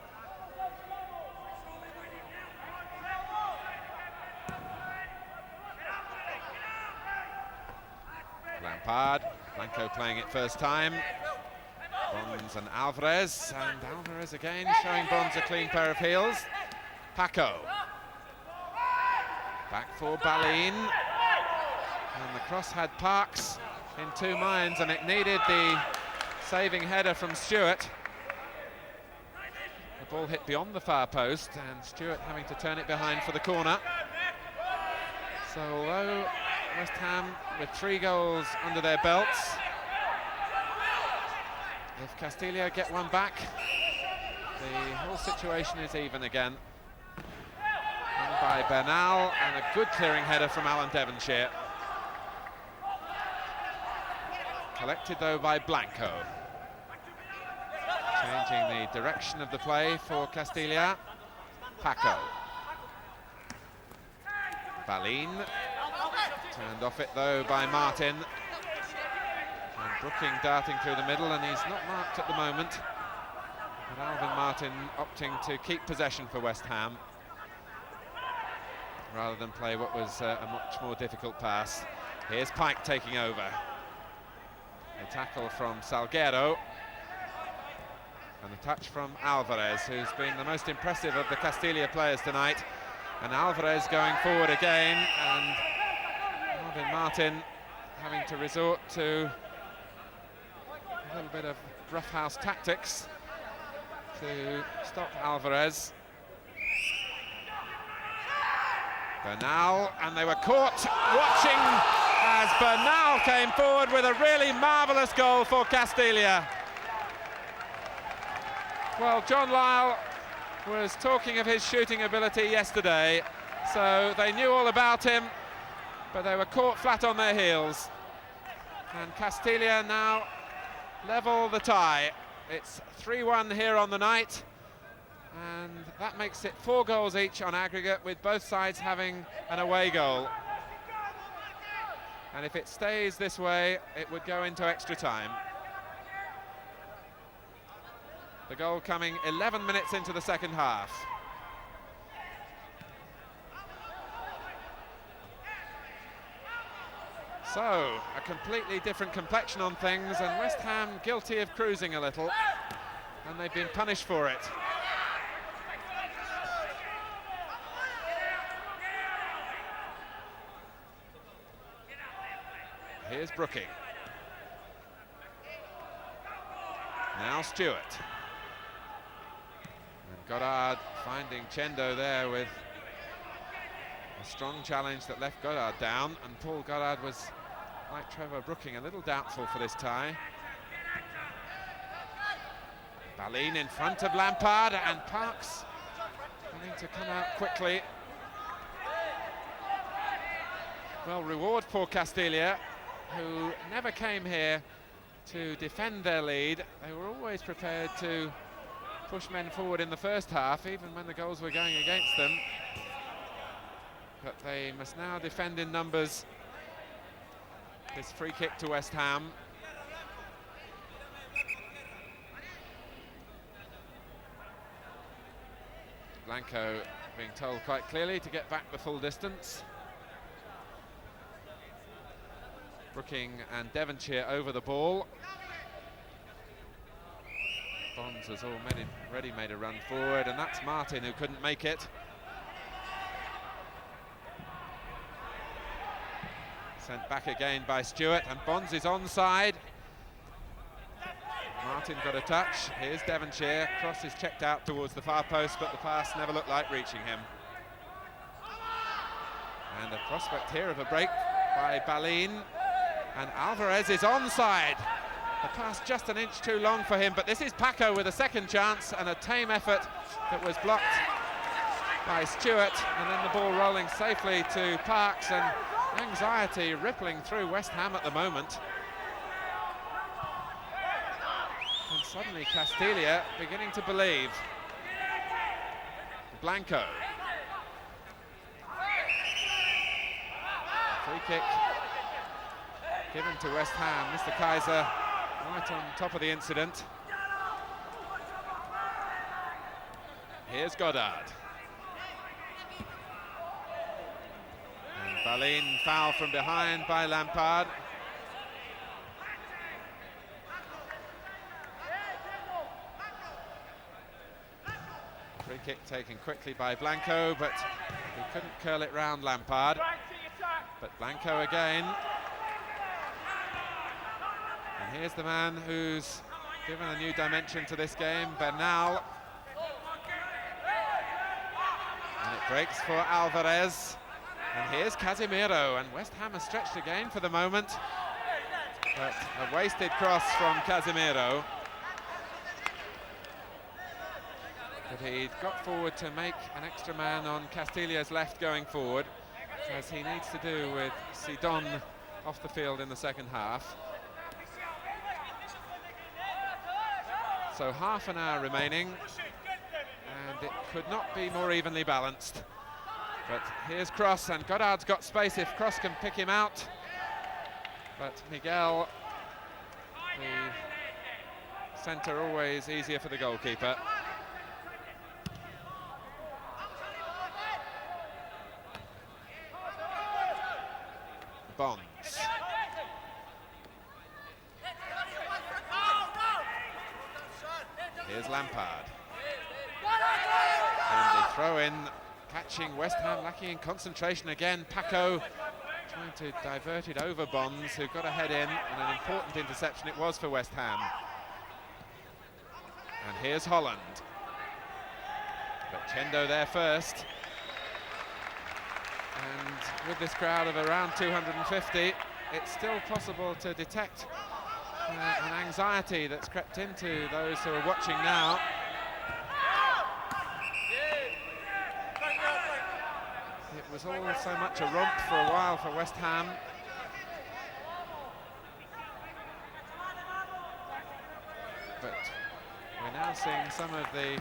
Lampard, Blanco playing it first time. Bonds and Alvarez again showing Bonds a clean pair of heels. Paco. Back for Balin. And the cross had Parks in two minds, and it needed the saving header from Stewart. The ball hit beyond the far post, and Stewart having to turn it behind for the corner. So although West Ham with 3 goals under their belts, if Castilla get one back, the whole situation is even again. And by Bernal, and a good clearing header from Alan Devonshire. Collected though by Blanco. Changing the direction of the play for Castilla. Paco. Balin. Turned off it though by Martin. And Brooking darting through the middle, and he's not marked at the moment. But Alvin Martin opting to keep possession for West Ham, rather than play what was a much more difficult pass. Here's Pike taking over. A tackle from Salguero. And a touch from Alvarez, who's been the most impressive of the Castilla players tonight. And Alvarez going forward again, and Alvin Martin having to resort to a little bit of roughhouse tactics to stop Alvarez. Bernal, and they were caught watching as Bernal came forward with a really marvellous goal for Castilla. Well, John Lyle was talking of his shooting ability yesterday, so they knew all about him, but they were caught flat on their heels. And Castilla now level the tie. It's 3-1 here on the night, and that makes it 4 goals each on aggregate, with both sides having an away goal. And if it stays this way, it would go into extra time. The goal coming 11 minutes into the second half. So, a completely different complexion on things, and West Ham guilty of cruising a little, and they've been punished for it. Here's Brooking. Now Stewart. And Goddard finding Chendo there with a strong challenge that left Goddard down, and Paul Goddard was, like Trevor Brooking, a little doubtful for this tie. Balin in front of Lampard, and Parks wanting to come out quickly. Well, reward for Castilla, who never came here to defend their lead. They were always prepared to push men forward in the first half, even when the goals were going against them. But they must now defend in numbers. This free kick to West Ham. Blanco being told quite clearly to get back the full distance. Brooking and Devonshire over the ball. Bonds has already made a run forward, and that's Martin who couldn't make it. Sent back again by Stewart, and Bonds is onside. Martin got a touch. Here's Devonshire. Cross is checked out towards the far post, but the pass never looked like reaching him. And a prospect here of a break by Balin. And Alvarez is onside. The pass just an inch too long for him, but this is Paco with a second chance, and a tame effort that was blocked by Stewart, and then the ball rolling safely to Parks, and anxiety rippling through West Ham at the moment. And suddenly Castilla beginning to believe. Blanco. Free kick given to West Ham. Mr. Kaiser right on top of the incident. Here's Goddard. And Balin foul from behind by Lampard. Free kick taken quickly by Blanco, but he couldn't curl it round Lampard. But Blanco again. And here's the man who's given a new dimension to this game, Bernal. And it breaks for Alvarez. And here's Casemiro, and West Ham are stretched again for the moment. But a wasted cross from Casemiro. But he'd got forward to make an extra man on Castilla's left going forward, as he needs to do with Sidon off the field in the second half. So half an hour remaining, and it could not be more evenly balanced. But here's Cross, and Goddard's got space if Cross can pick him out. But Miguel, the centre, always easier for the goalkeeper. Bonds. Here's Lampard. And the throw in, catching West Ham lacking in concentration again. Paco trying to divert it over Bonds, who got a head in, and an important interception it was for West Ham. And here's Holland. But Chendo there first. And with this crowd of around 250, it's still possible to detect an anxiety that's crept into those who are watching now. it was all so much a romp for a while for West Ham. But we're now seeing some of the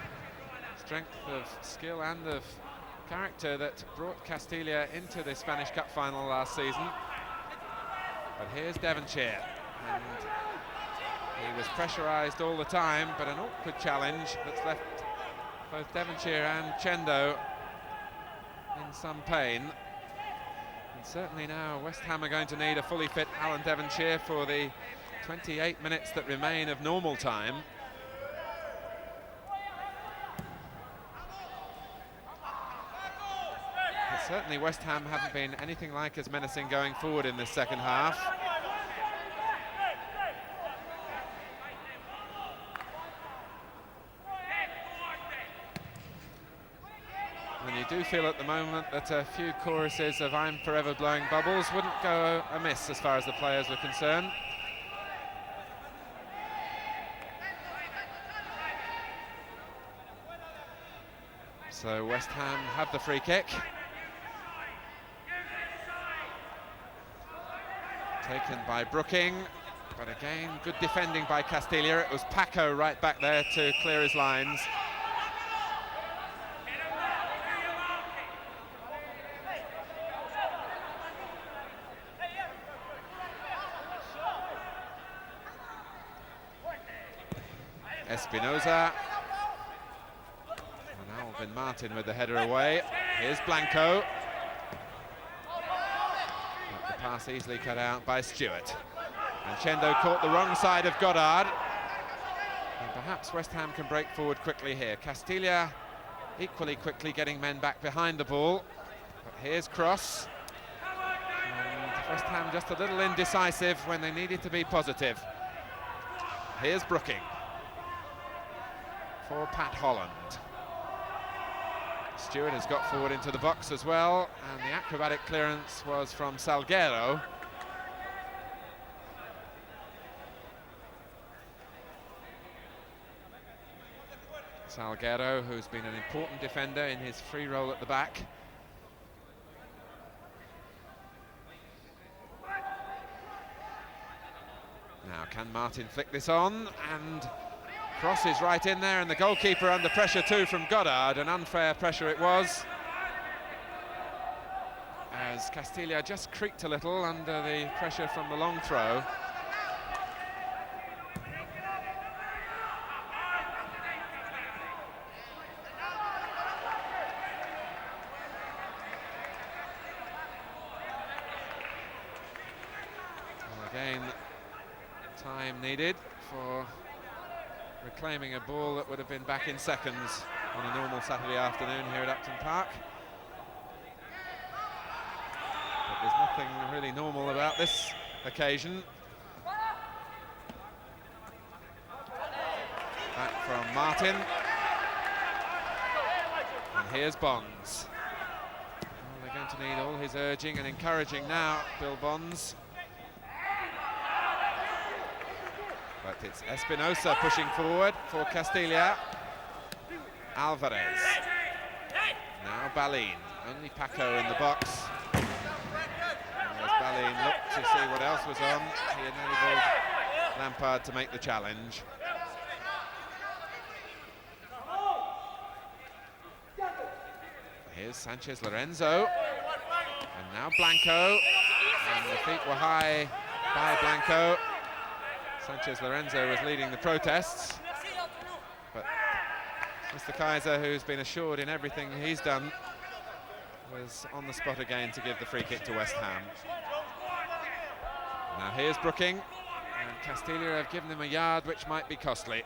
strength of skill and of character that brought Castilla into the Spanish Cup final last season. But here's Devonshire, and he was pressurised all the time, but an awkward challenge that's left both Devonshire and Chendo in some pain. And certainly now West Ham are going to need a fully fit Alan Devonshire for the 28 minutes that remain of normal time. But certainly West Ham haven't been anything like as menacing going forward in this second half. And you do feel at the moment that a few choruses of "I'm Forever Blowing Bubbles" wouldn't go amiss as far as the players were concerned. So West Ham have the free kick. Taken by Brooking, but again, good defending by Castilla. It was Paco right back there to clear his lines. Espinosa. And now Alvin Martin with the header away. Here's Blanco. But the pass easily cut out by Stewart. And Chendo caught the wrong side of Goddard. And perhaps West Ham can break forward quickly here. Castilla equally quickly getting men back behind the ball. But here's Cross. And West Ham just a little indecisive when they needed to be positive. Here's Brooking for Pat Holland. Stewart has got forward into the box as well, and the acrobatic clearance was from Salguero. Salguero, who's been an important defender in his free role at the back. Now can Martin flick this on, and Cross is right in there, and the goalkeeper under pressure too from Goddard. An unfair pressure it was, as Castilla just creaked a little under the pressure from the long throw. And again, time needed for reclaiming a ball that would have been back in seconds on a normal Saturday afternoon here at Upton Park. But there's nothing really normal about this occasion. Back from Martin. And here's Bonds. Well, they're going to need all his urging and encouraging now, Bill Bonds. But it's Espinosa pushing forward for Castilla. Alvarez. Now Balin. Only Paco in the box. And as Balin looked to see what else was on, he enabled Lampard to make the challenge. Here's Sanchez Lorenzo. And now Blanco. And the feet were high by Blanco. Sanchez Lorenzo was leading the protests, but Mr. Kaiser, who's been assured in everything he's done, was on the spot again to give the free kick to West Ham. Now here's Brooking, and Castilla have given him a yard which might be costly.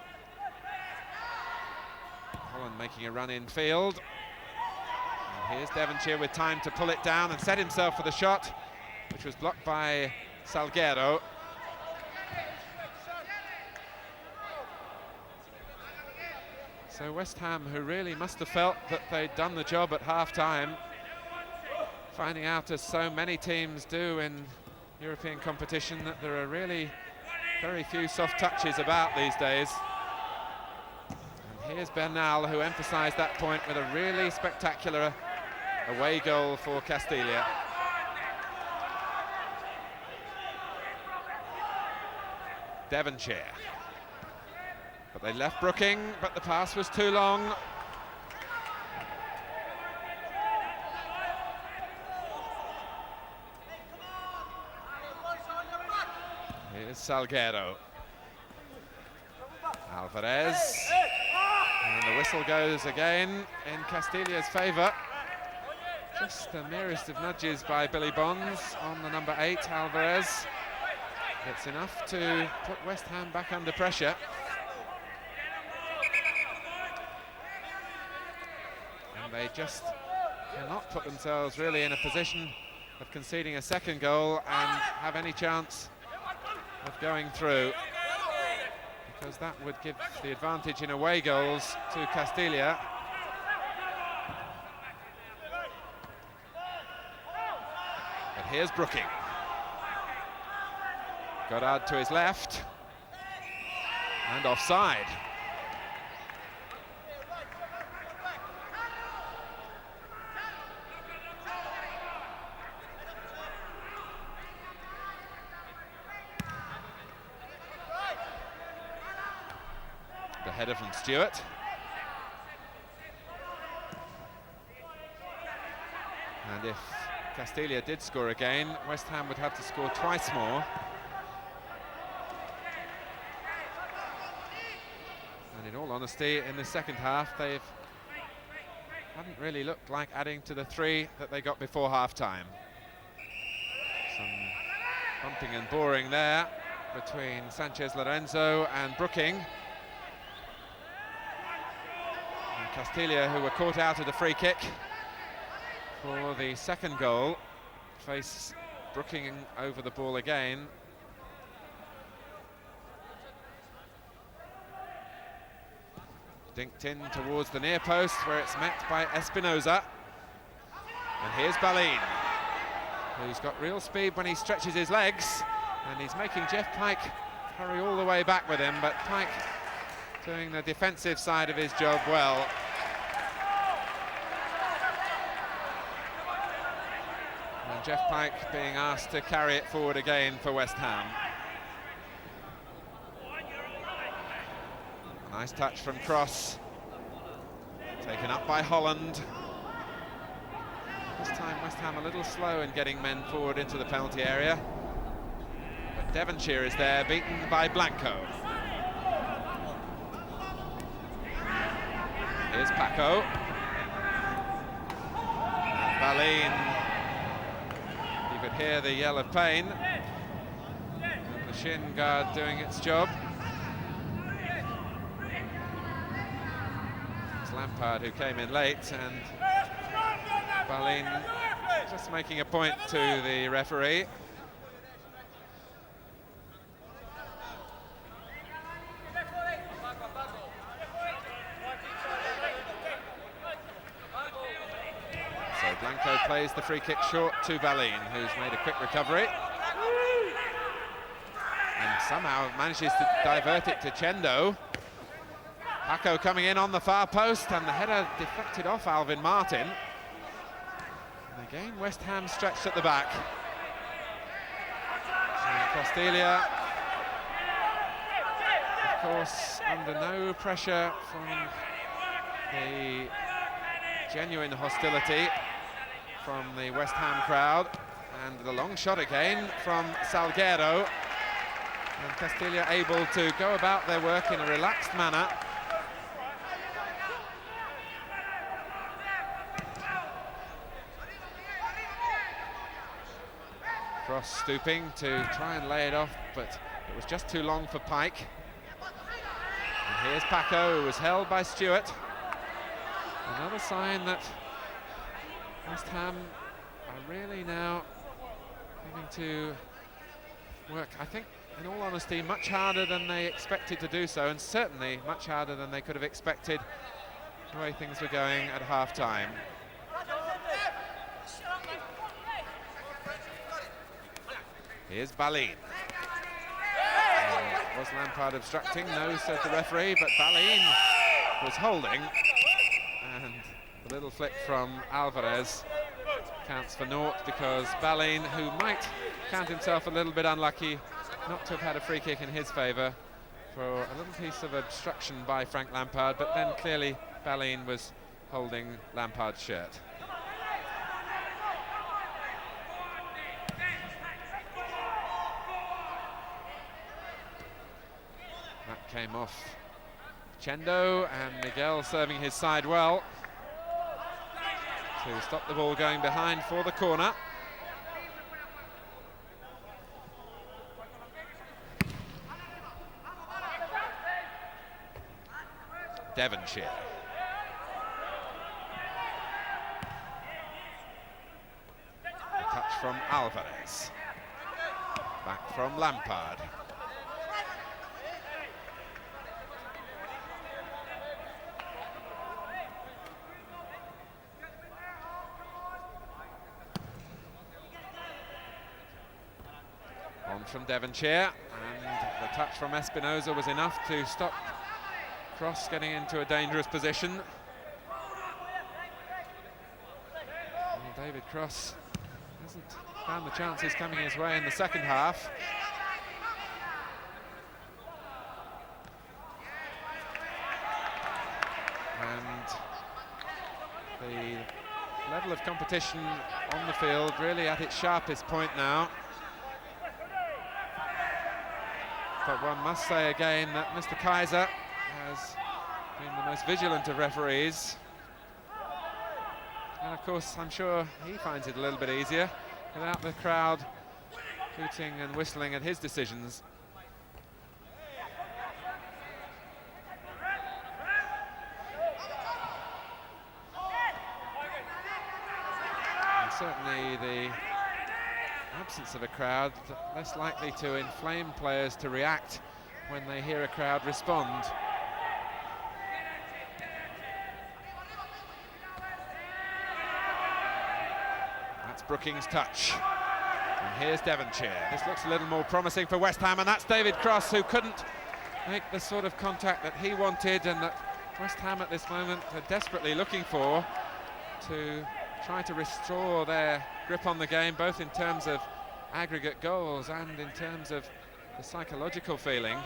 Holland making a run in field. And here's Devonshire with time to pull it down and set himself for the shot, which was blocked by Salguero. So West Ham, who really must have felt that they'd done the job at half-time, finding out, as so many teams do in European competition, that there are really very few soft touches about these days. And here's Bernal, who emphasised that point with a really spectacular away goal for Castilla. Devonshire. But they left Brooking, but the pass was too long. Here's Salguero. Alvarez. And the whistle goes again in Castilla's favour. Just the merest of nudges by Billy Bonds on the number 8, Alvarez. It's enough to put West Ham back under pressure. And they just cannot put themselves really in a position of conceding a second goal and have any chance of going through, because that would give the advantage in away goals to Castilla. But here's Brooking. Goddard to his left, and offside. The header from Stewart. And if Castilla did score again, West Ham would have to score twice more. And in all honesty, in the second half, they haven't really looked like adding to the 3 that they got before half-time. Some bumping and boring there between Sanchez Lorenzo and Brooking. And Castilla, who were caught out of the free kick for the second goal, face Brooking over the ball again. Dinked in towards the near post, where it's met by Espinoza. And here's Balin, who's got real speed when he stretches his legs, and he's making Jeff Pike hurry all the way back with him, but Pike doing the defensive side of his job well. And Jeff Pike being asked to carry it forward again for West Ham. Nice touch from Cross, taken up by Holland. This time West Ham a little slow in getting men forward into the penalty area. But Devonshire is there, beaten by Blanco. Here's Paco. And Balin, you could hear the yell of pain. And the shin guard doing its job. Lampard, who came in late, and Balin just making a point to the referee. So Blanco plays the free kick short to Balin, who's made a quick recovery and somehow manages to divert it to Chendo. Paco coming in on the far post, and the header deflected off Alvin Martin. And again, West Ham stretched at the back. And Castilla, of course, under no pressure from the genuine hostility from the West Ham crowd. And the long shot again from Salguero. And Castilla able to go about their work in a relaxed manner. Cross stooping to try and lay it off, but it was just too long for Pike. And here's Paco, who was held by Stewart. Another sign that West Ham are really now having to work, I think, in all honesty, much harder than they expected to do so, and certainly much harder than they could have expected the way things were going at half-time. Here's Balin. Was Lampard obstructing? No, said the referee, but Balin was holding. And The little flick from Alvarez counts for naught because Balin, who might count himself a little bit unlucky not to have had a free kick in his favour for a little piece of obstruction by Frank Lampard, but then clearly Balin was holding Lampard's shirt. That came off Chendo, and Miguel serving his side well to stop the ball going behind for the corner. Devonshire. A touch from Alvarez. Back from Lampard. On from Devonshire, and the touch from Espinosa was enough to stop Cross getting into a dangerous position. Well, David Cross hasn't found the chances coming his way in the second half. And the level of competition on the field really at its sharpest point now. But one must say again that Mr. Kaiser has been the most vigilant of referees. And of course, I'm sure he finds it a little bit easier without the crowd hooting and whistling at his decisions. And certainly the absence of a crowd less likely to inflame players to react when they hear a crowd respond. That's Brookings' touch. And here's Devonshire. This looks a little more promising for West Ham, and that's David Cross, who couldn't make the sort of contact that he wanted and that West Ham at this moment are desperately looking for to try to restore their grip on the game, both in terms of aggregate goals and in terms of the psychological feeling.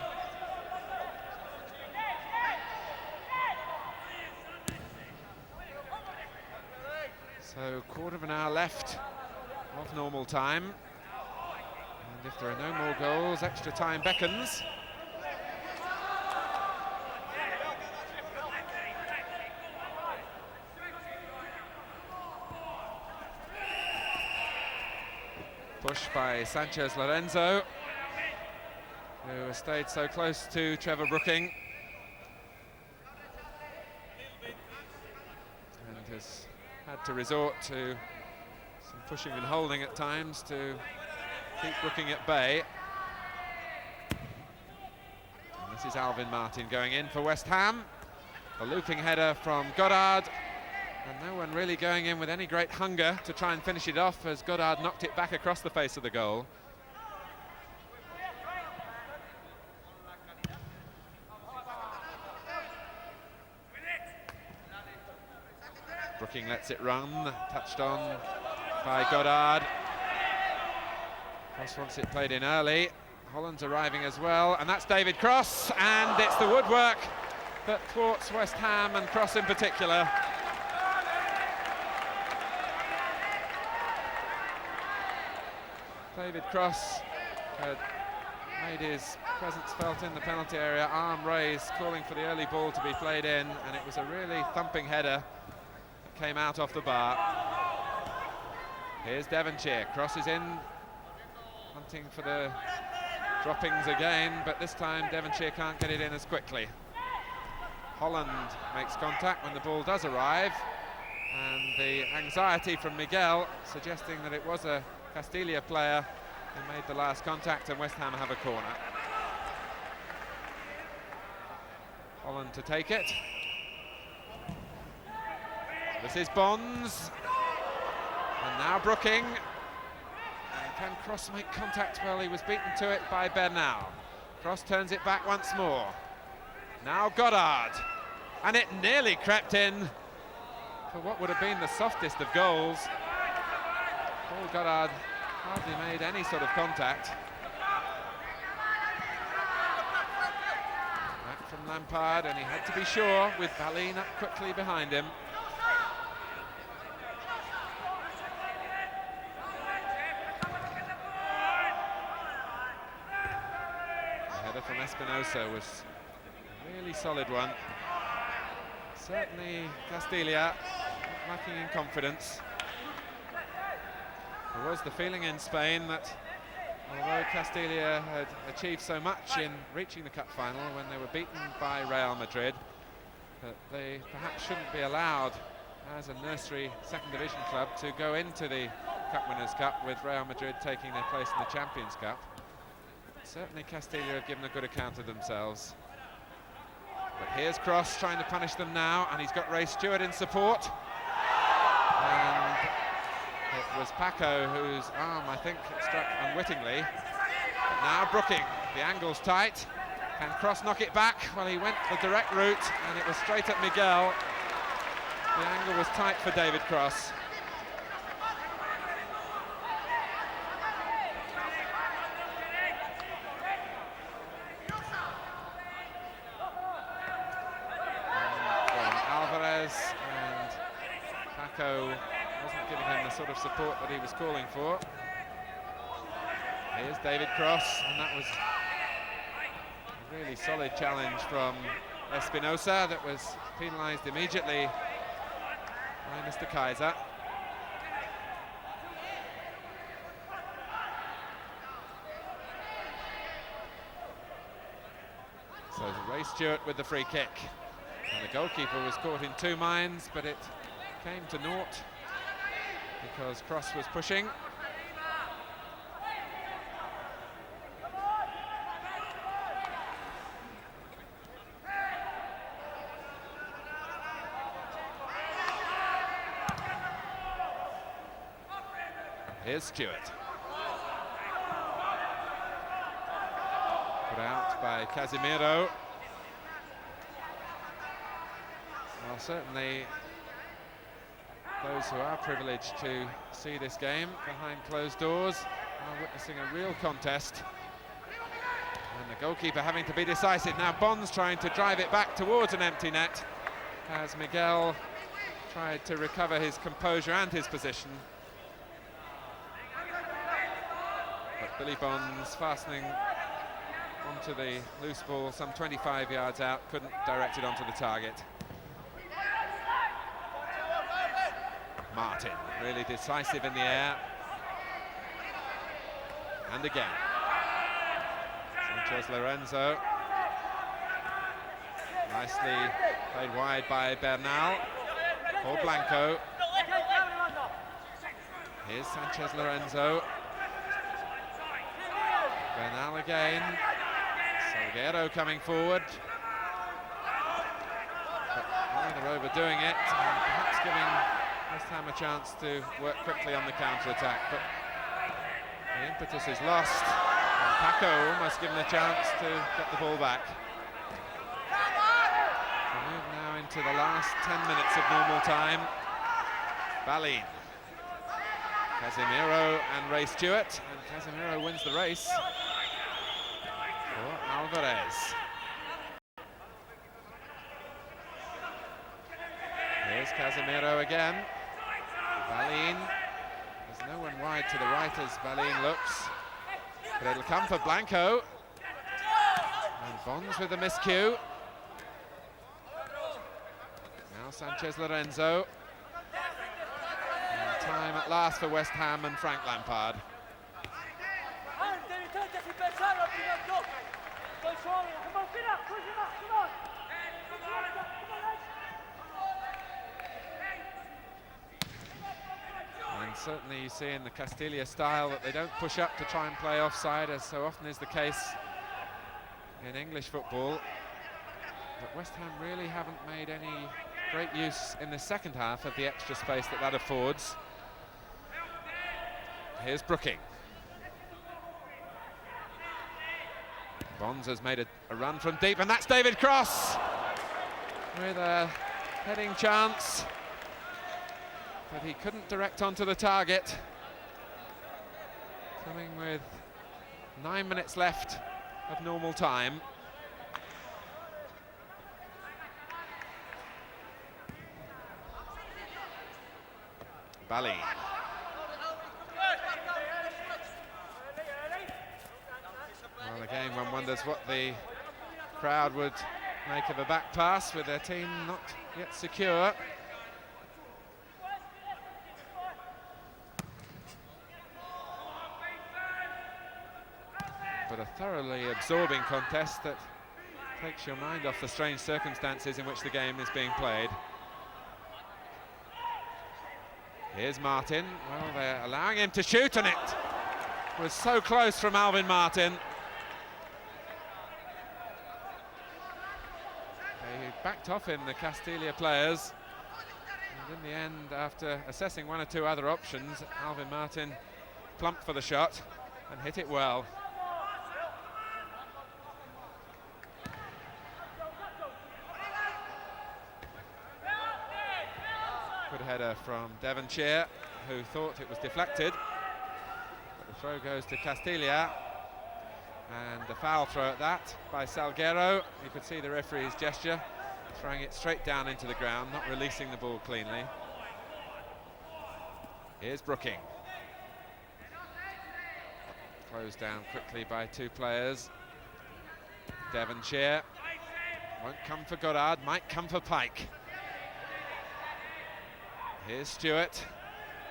So quarter of an hour left of normal time, and if there are no more goals, extra time beckons. Push by Sanchez Lorenzo, who has stayed so close to Trevor Brooking and has had to resort to some pushing and holding at times to keep Brooking at bay. And this is Alvin Martin going in for West Ham. A looping header from Goddard, and no one really going in with any great hunger to try and finish it off as Goddard knocked it back across the face of the goal. Brooking lets it run, touched on by Goddard. Cross wants it played in early. Holland's arriving as well, and that's David Cross, and it's the woodwork that thwarts West Ham and Cross in particular. David Cross had made his presence felt in the penalty area, arm raised, calling for the early ball to be played in, and it was a really thumping header that came out off the bar. Here's Devonshire, crosses in, hunting for the droppings again, but this time Devonshire can't get it in as quickly. Holland makes contact when the ball does arrive, and the anxiety from Miguel suggesting that it was a Castilla player who made the last contact, and West Ham have a corner. Holland to take it. This is Bonds, and now Brooking. And can Cross make contact? Well, he was beaten to it by Bernal. Cross turns it back once more. Now Goddard, and it nearly crept in, for what would have been the softest of goals. Paul Goddard hardly made any sort of contact. Back from Lampard, and he had to be sure with Balin up quickly behind him. The header from Espinosa was a really solid one. Certainly Castilla lacking in confidence. There was the feeling in Spain that although Castilla had achieved so much in reaching the cup final when they were beaten by Real Madrid, that they perhaps shouldn't be allowed as a nursery second division club to go into the Cup Winners' Cup with Real Madrid taking their place in the Champions' Cup. Certainly Castilla have given a good account of themselves. But here's Cross trying to punish them now, and he's got Ray Stewart in support. And it was Paco whose arm, I think, struck unwittingly. But now Brooking, the angle's tight. Can Cross knock it back? Well, he went the direct route, and it was straight at Miguel. The angle was tight for David Cross. And Paco wasn't giving him the sort of support that he was calling for. Here's David Cross, and that was a really solid challenge from Espinosa that was penalised immediately by Mr. Kaiser. So Ray Stewart with the free kick. And the goalkeeper was caught in two minds, but it came to naught because Cross was pushing. Here's Stewart. Put out by Casemiro. Well, certainly those who are privileged to see this game behind closed doors are witnessing a real contest. And the goalkeeper having to be decisive. Now Bonds trying to drive it back towards an empty net as Miguel tried to recover his composure and his position. But Billy Bonds, fastening onto the loose ball some 25 yards out, couldn't direct it onto the target. Martin, really decisive in the air. And again. Sanchez Lorenzo. Nicely played wide by Bernal. Or Blanco. Here's Sanchez Lorenzo. Bernal again. Salguero coming forward. But they're overdoing it, and perhaps giving West Ham a chance to work quickly on the counter-attack, but the impetus is lost. And Paco almost given a chance to get the ball back. We move now into the last 10 minutes of normal time. Balin, Casemiro and Ray Stewart, and Casemiro wins the race for Alvarez. Here's Casemiro again. Balin, there's no one wide to the right as Balin looks, but it'll come for Blanco. And Bonds with a miscue. Now Sanchez Lorenzo. And time at last for West Ham and Frank Lampard. And certainly you see in the Castilla style that they don't push up to try and play offside, as so often is the case in English football. But West Ham really haven't made any great use in the second half of the extra space that affords. Here's Brooking. Bonds has made a run from deep, and that's David Cross with a heading chance. but he couldn't direct onto the target. Coming with 9 minutes left of normal time. Bali. Well, again, one wonders what the crowd would make of a back pass with their team not yet secure. But a thoroughly absorbing contest that takes your mind off the strange circumstances in which the game is being played. Here's Martin. Well, they're allowing him to shoot, and it was so close from Alvin Martin. They backed off him, the Castilla players. And in the end, after assessing one or two other options, Alvin Martin plumped for the shot and hit it well. Good header from Devonshire, who thought it was deflected. But the throw goes to Castilla, and a foul throw at that by Salguero. You could see the referee's gesture, throwing it straight down into the ground, not releasing the ball cleanly. Here's Brooking. Closed down quickly by two players. Devonshire won't come for Goddard, might come for Pike. Here's Stewart,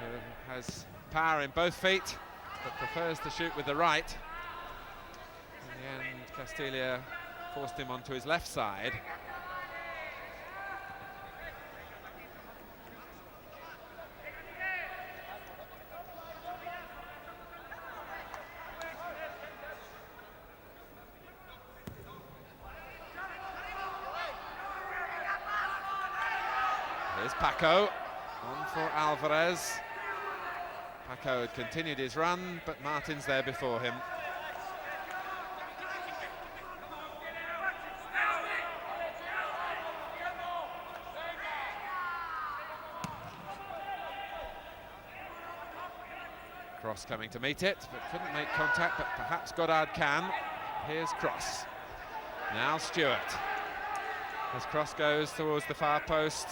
who has power in both feet, but prefers to shoot with the right. In the end, Castilla forced him onto his left side. Here's Paco. On for Alvarez. Paco had continued his run, but Martin's there before him. Cross coming to meet it, but couldn't make contact, but perhaps Goddard can. Here's Cross. Now Stewart. As Cross goes towards the far post,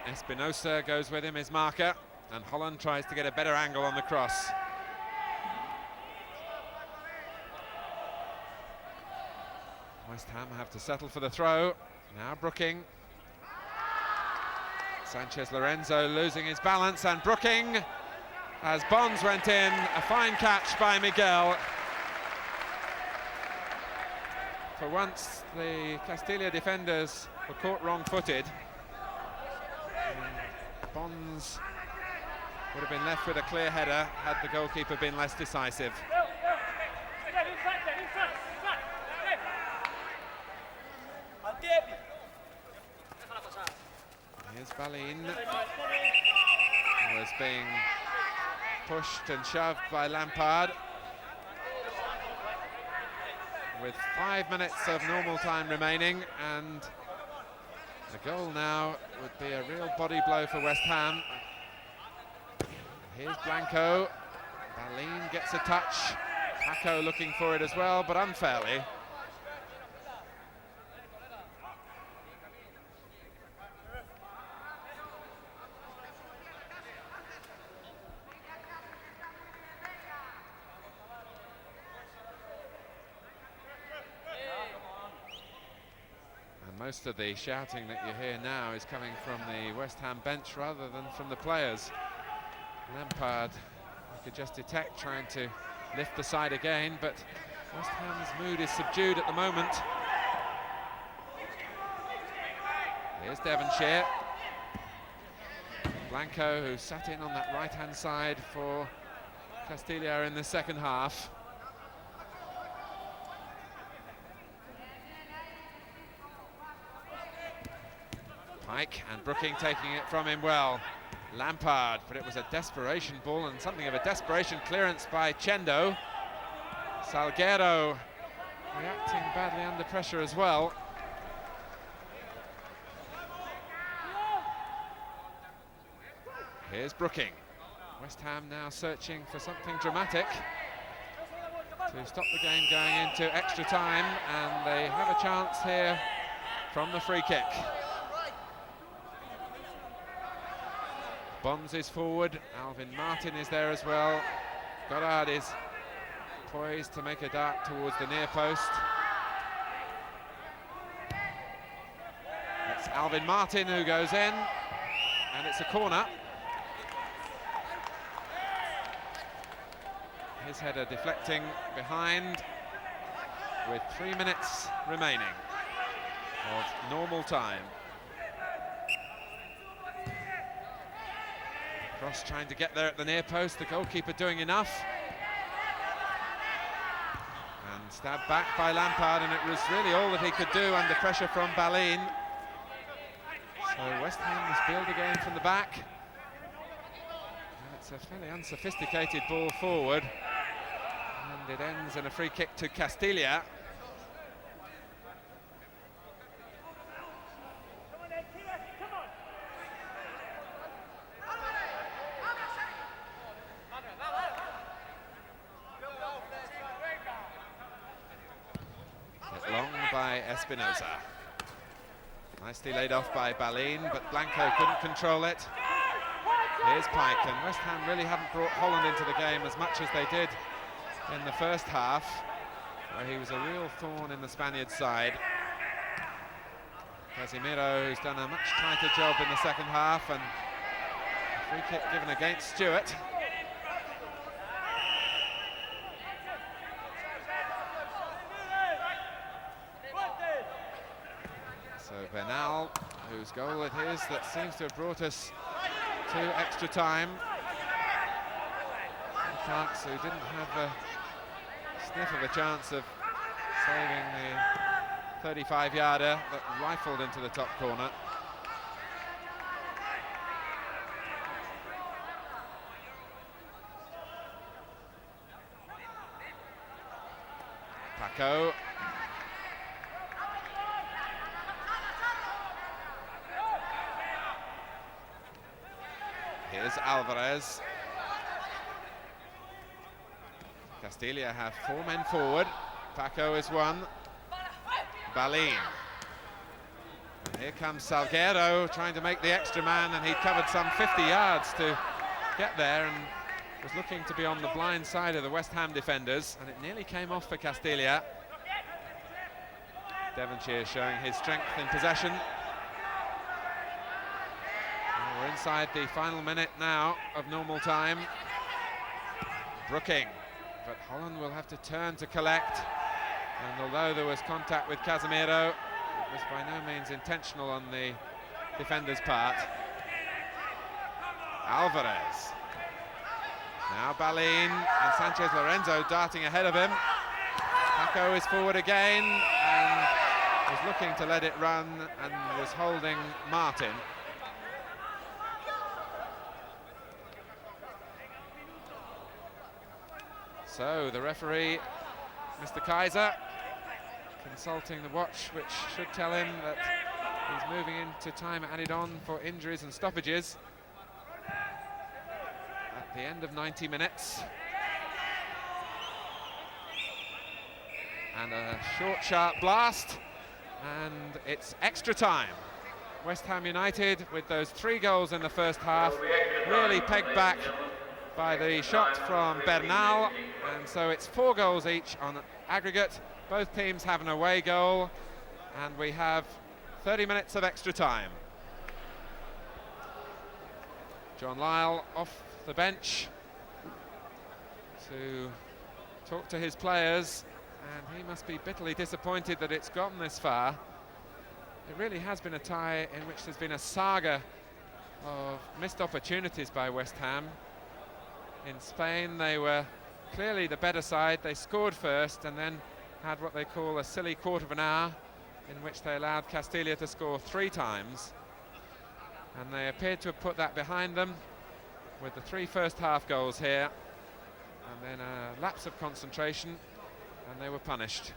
Espinosa goes with him, his marker, and Holland tries to get a better angle on the cross. West Ham have to settle for the throw. Now Brooking. Sanchez Lorenzo losing his balance, and Brooking, as Bonds went in, a fine catch by Miguel. For once, the Castilla defenders were caught wrong-footed. Bonds would have been left with a clear header had the goalkeeper been less decisive. Here's Balin, who was being pushed and shoved by Lampard. With 5 minutes of normal time remaining, and the goal now would be a real body blow for West Ham. Here's Blanco. Balin gets a touch. Paco looking for it as well, but unfairly. Most of the shouting that you hear now is coming from the West Ham bench rather than from the players. Lampard, you could just detect, trying to lift the side again, but West Ham's mood is subdued at the moment. Here's Devonshire. Blanco, who sat in on that right-hand side for Castilla in the second half. Pike, and Brooking taking it from him well. Lampard, but it was a desperation ball and something of a desperation clearance by Chendo. Salguero reacting badly under pressure as well. Here's Brooking. West Ham now searching for something dramatic to stop the game going into extra time, and they have a chance here from the free kick. Bonds is forward, Alvin Martin is there as well. Goddard is poised to make a dart towards the near post. It's Alvin Martin who goes in, and it's a corner. His header deflecting behind with 3 minutes remaining of normal time. Cross trying to get there at the near post, the goalkeeper doing enough. And stabbed back by Lampard, and it was really all that he could do under pressure from Balin. So West Ham must build again from the back. And it's a fairly unsophisticated ball forward. And it ends in a free kick to Castilla. Hit long by Espinosa. Nicely laid off by Balin, but Blanco couldn't control it. Here's Pike, and West Ham really haven't brought Holland into the game as much as they did in the first half, where he was a real thorn in the Spaniards' side. Casemiro, who's done a much tighter job in the second half, and a free kick given against Stewart. So Bernal, whose goal it is that seems to have brought us to extra time. Clarks, who didn't have a sniff of a chance of saving the 35-yarder that rifled into the top corner. Paco. Here's Alvarez. Castilla have 4 men forward. Paco is one. Balin. And here comes Salguero trying to make the extra man, and he'd covered some 50 yards to get there and was looking to be on the blind side of the West Ham defenders, and it nearly came off for Castilla. Devonshire showing his strength in possession. And we're inside the final minute now of normal time. Brooking. But Holland will have to turn to collect, and although there was contact with Casemiro, it was by no means intentional on the defender's part. Alvarez. Now Balin and Sanchez Lorenzo darting ahead of him. Paco is forward again and was looking to let it run and was holding Martin. So the referee, Mr. Kaiser, consulting the watch, which should tell him that he's moving into time added on for injuries and stoppages at the end of 90 minutes. And a short, sharp blast, and it's extra time. West Ham United, with those 3 goals in the first half, really pegged back by the shot from Bernal, and so it's 4 goals each on aggregate. Both teams have an away goal, and we have 30 minutes of extra time. John Lyall off the bench to talk to his players, and he must be bitterly disappointed that it's gotten this far. It really has been a tie in which there's been a saga of missed opportunities by West Ham. In Spain, they were clearly the better side. They scored first and then had what they call a silly quarter of an hour, in which they allowed Castilla to score 3 times. And they appeared to have put that behind them with the 3 first half goals here, and then a lapse of concentration, and they were punished.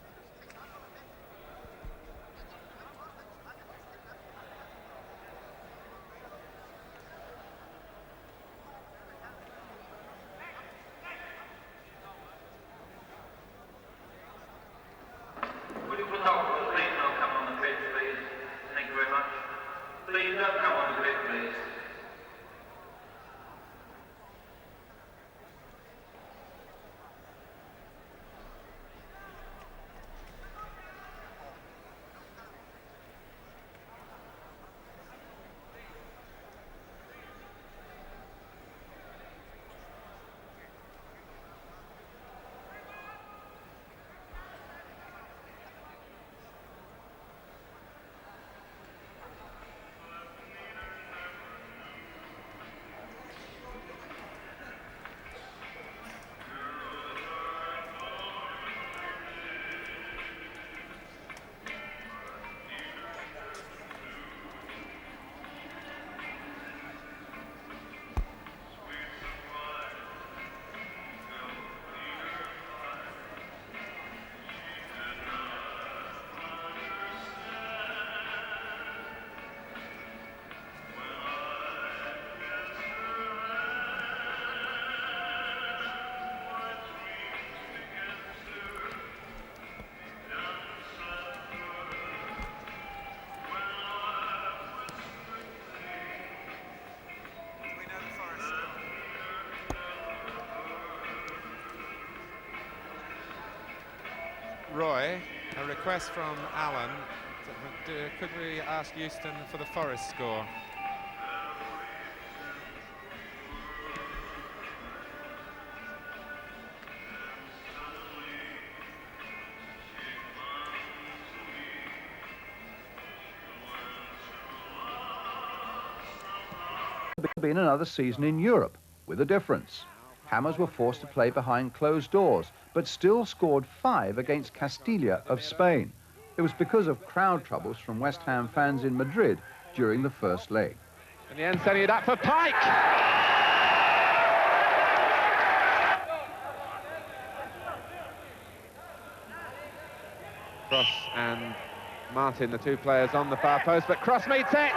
A request from Alan. Could we ask Euston for the Forest score? Been another season in Europe, with a difference. Hammers were forced to play behind closed doors, but still scored 5 against Castilla of Spain. It was because of crowd troubles from West Ham fans in Madrid during the first leg. In the end, setting it up for Pike. Cross and Martin, the two players on the far post, but Cross meets it.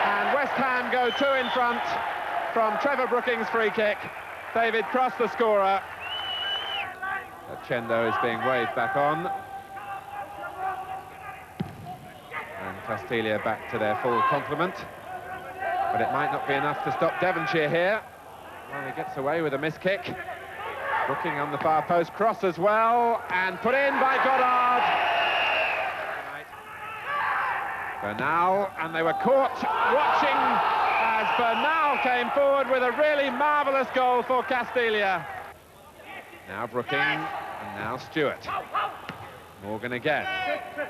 And West Ham go 2 in front from Trevor Brookings' free kick. David Cross, the scorer. Chendo is being waved back on. And Castilla back to their full complement. But it might not be enough to stop Devonshire here. Well, he gets away with a miss kick. Brooking on the far post, Cross as well, and put in by Goddard. Bernal, and they were caught watching as Bernal came forward with a really marvellous goal for Castilla. Now Brooking, and now Stewart. Morgan again. There's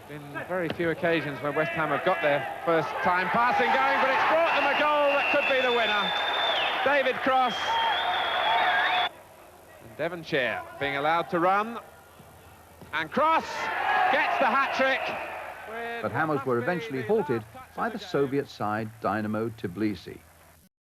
been very few occasions where West Ham have got their first time passing going, but it's brought them a goal that could be the winner. David Cross. And Devonshire being allowed to run. And Cross gets the hat-trick. But Hammers were eventually halted by the Soviet side Dynamo Tbilisi.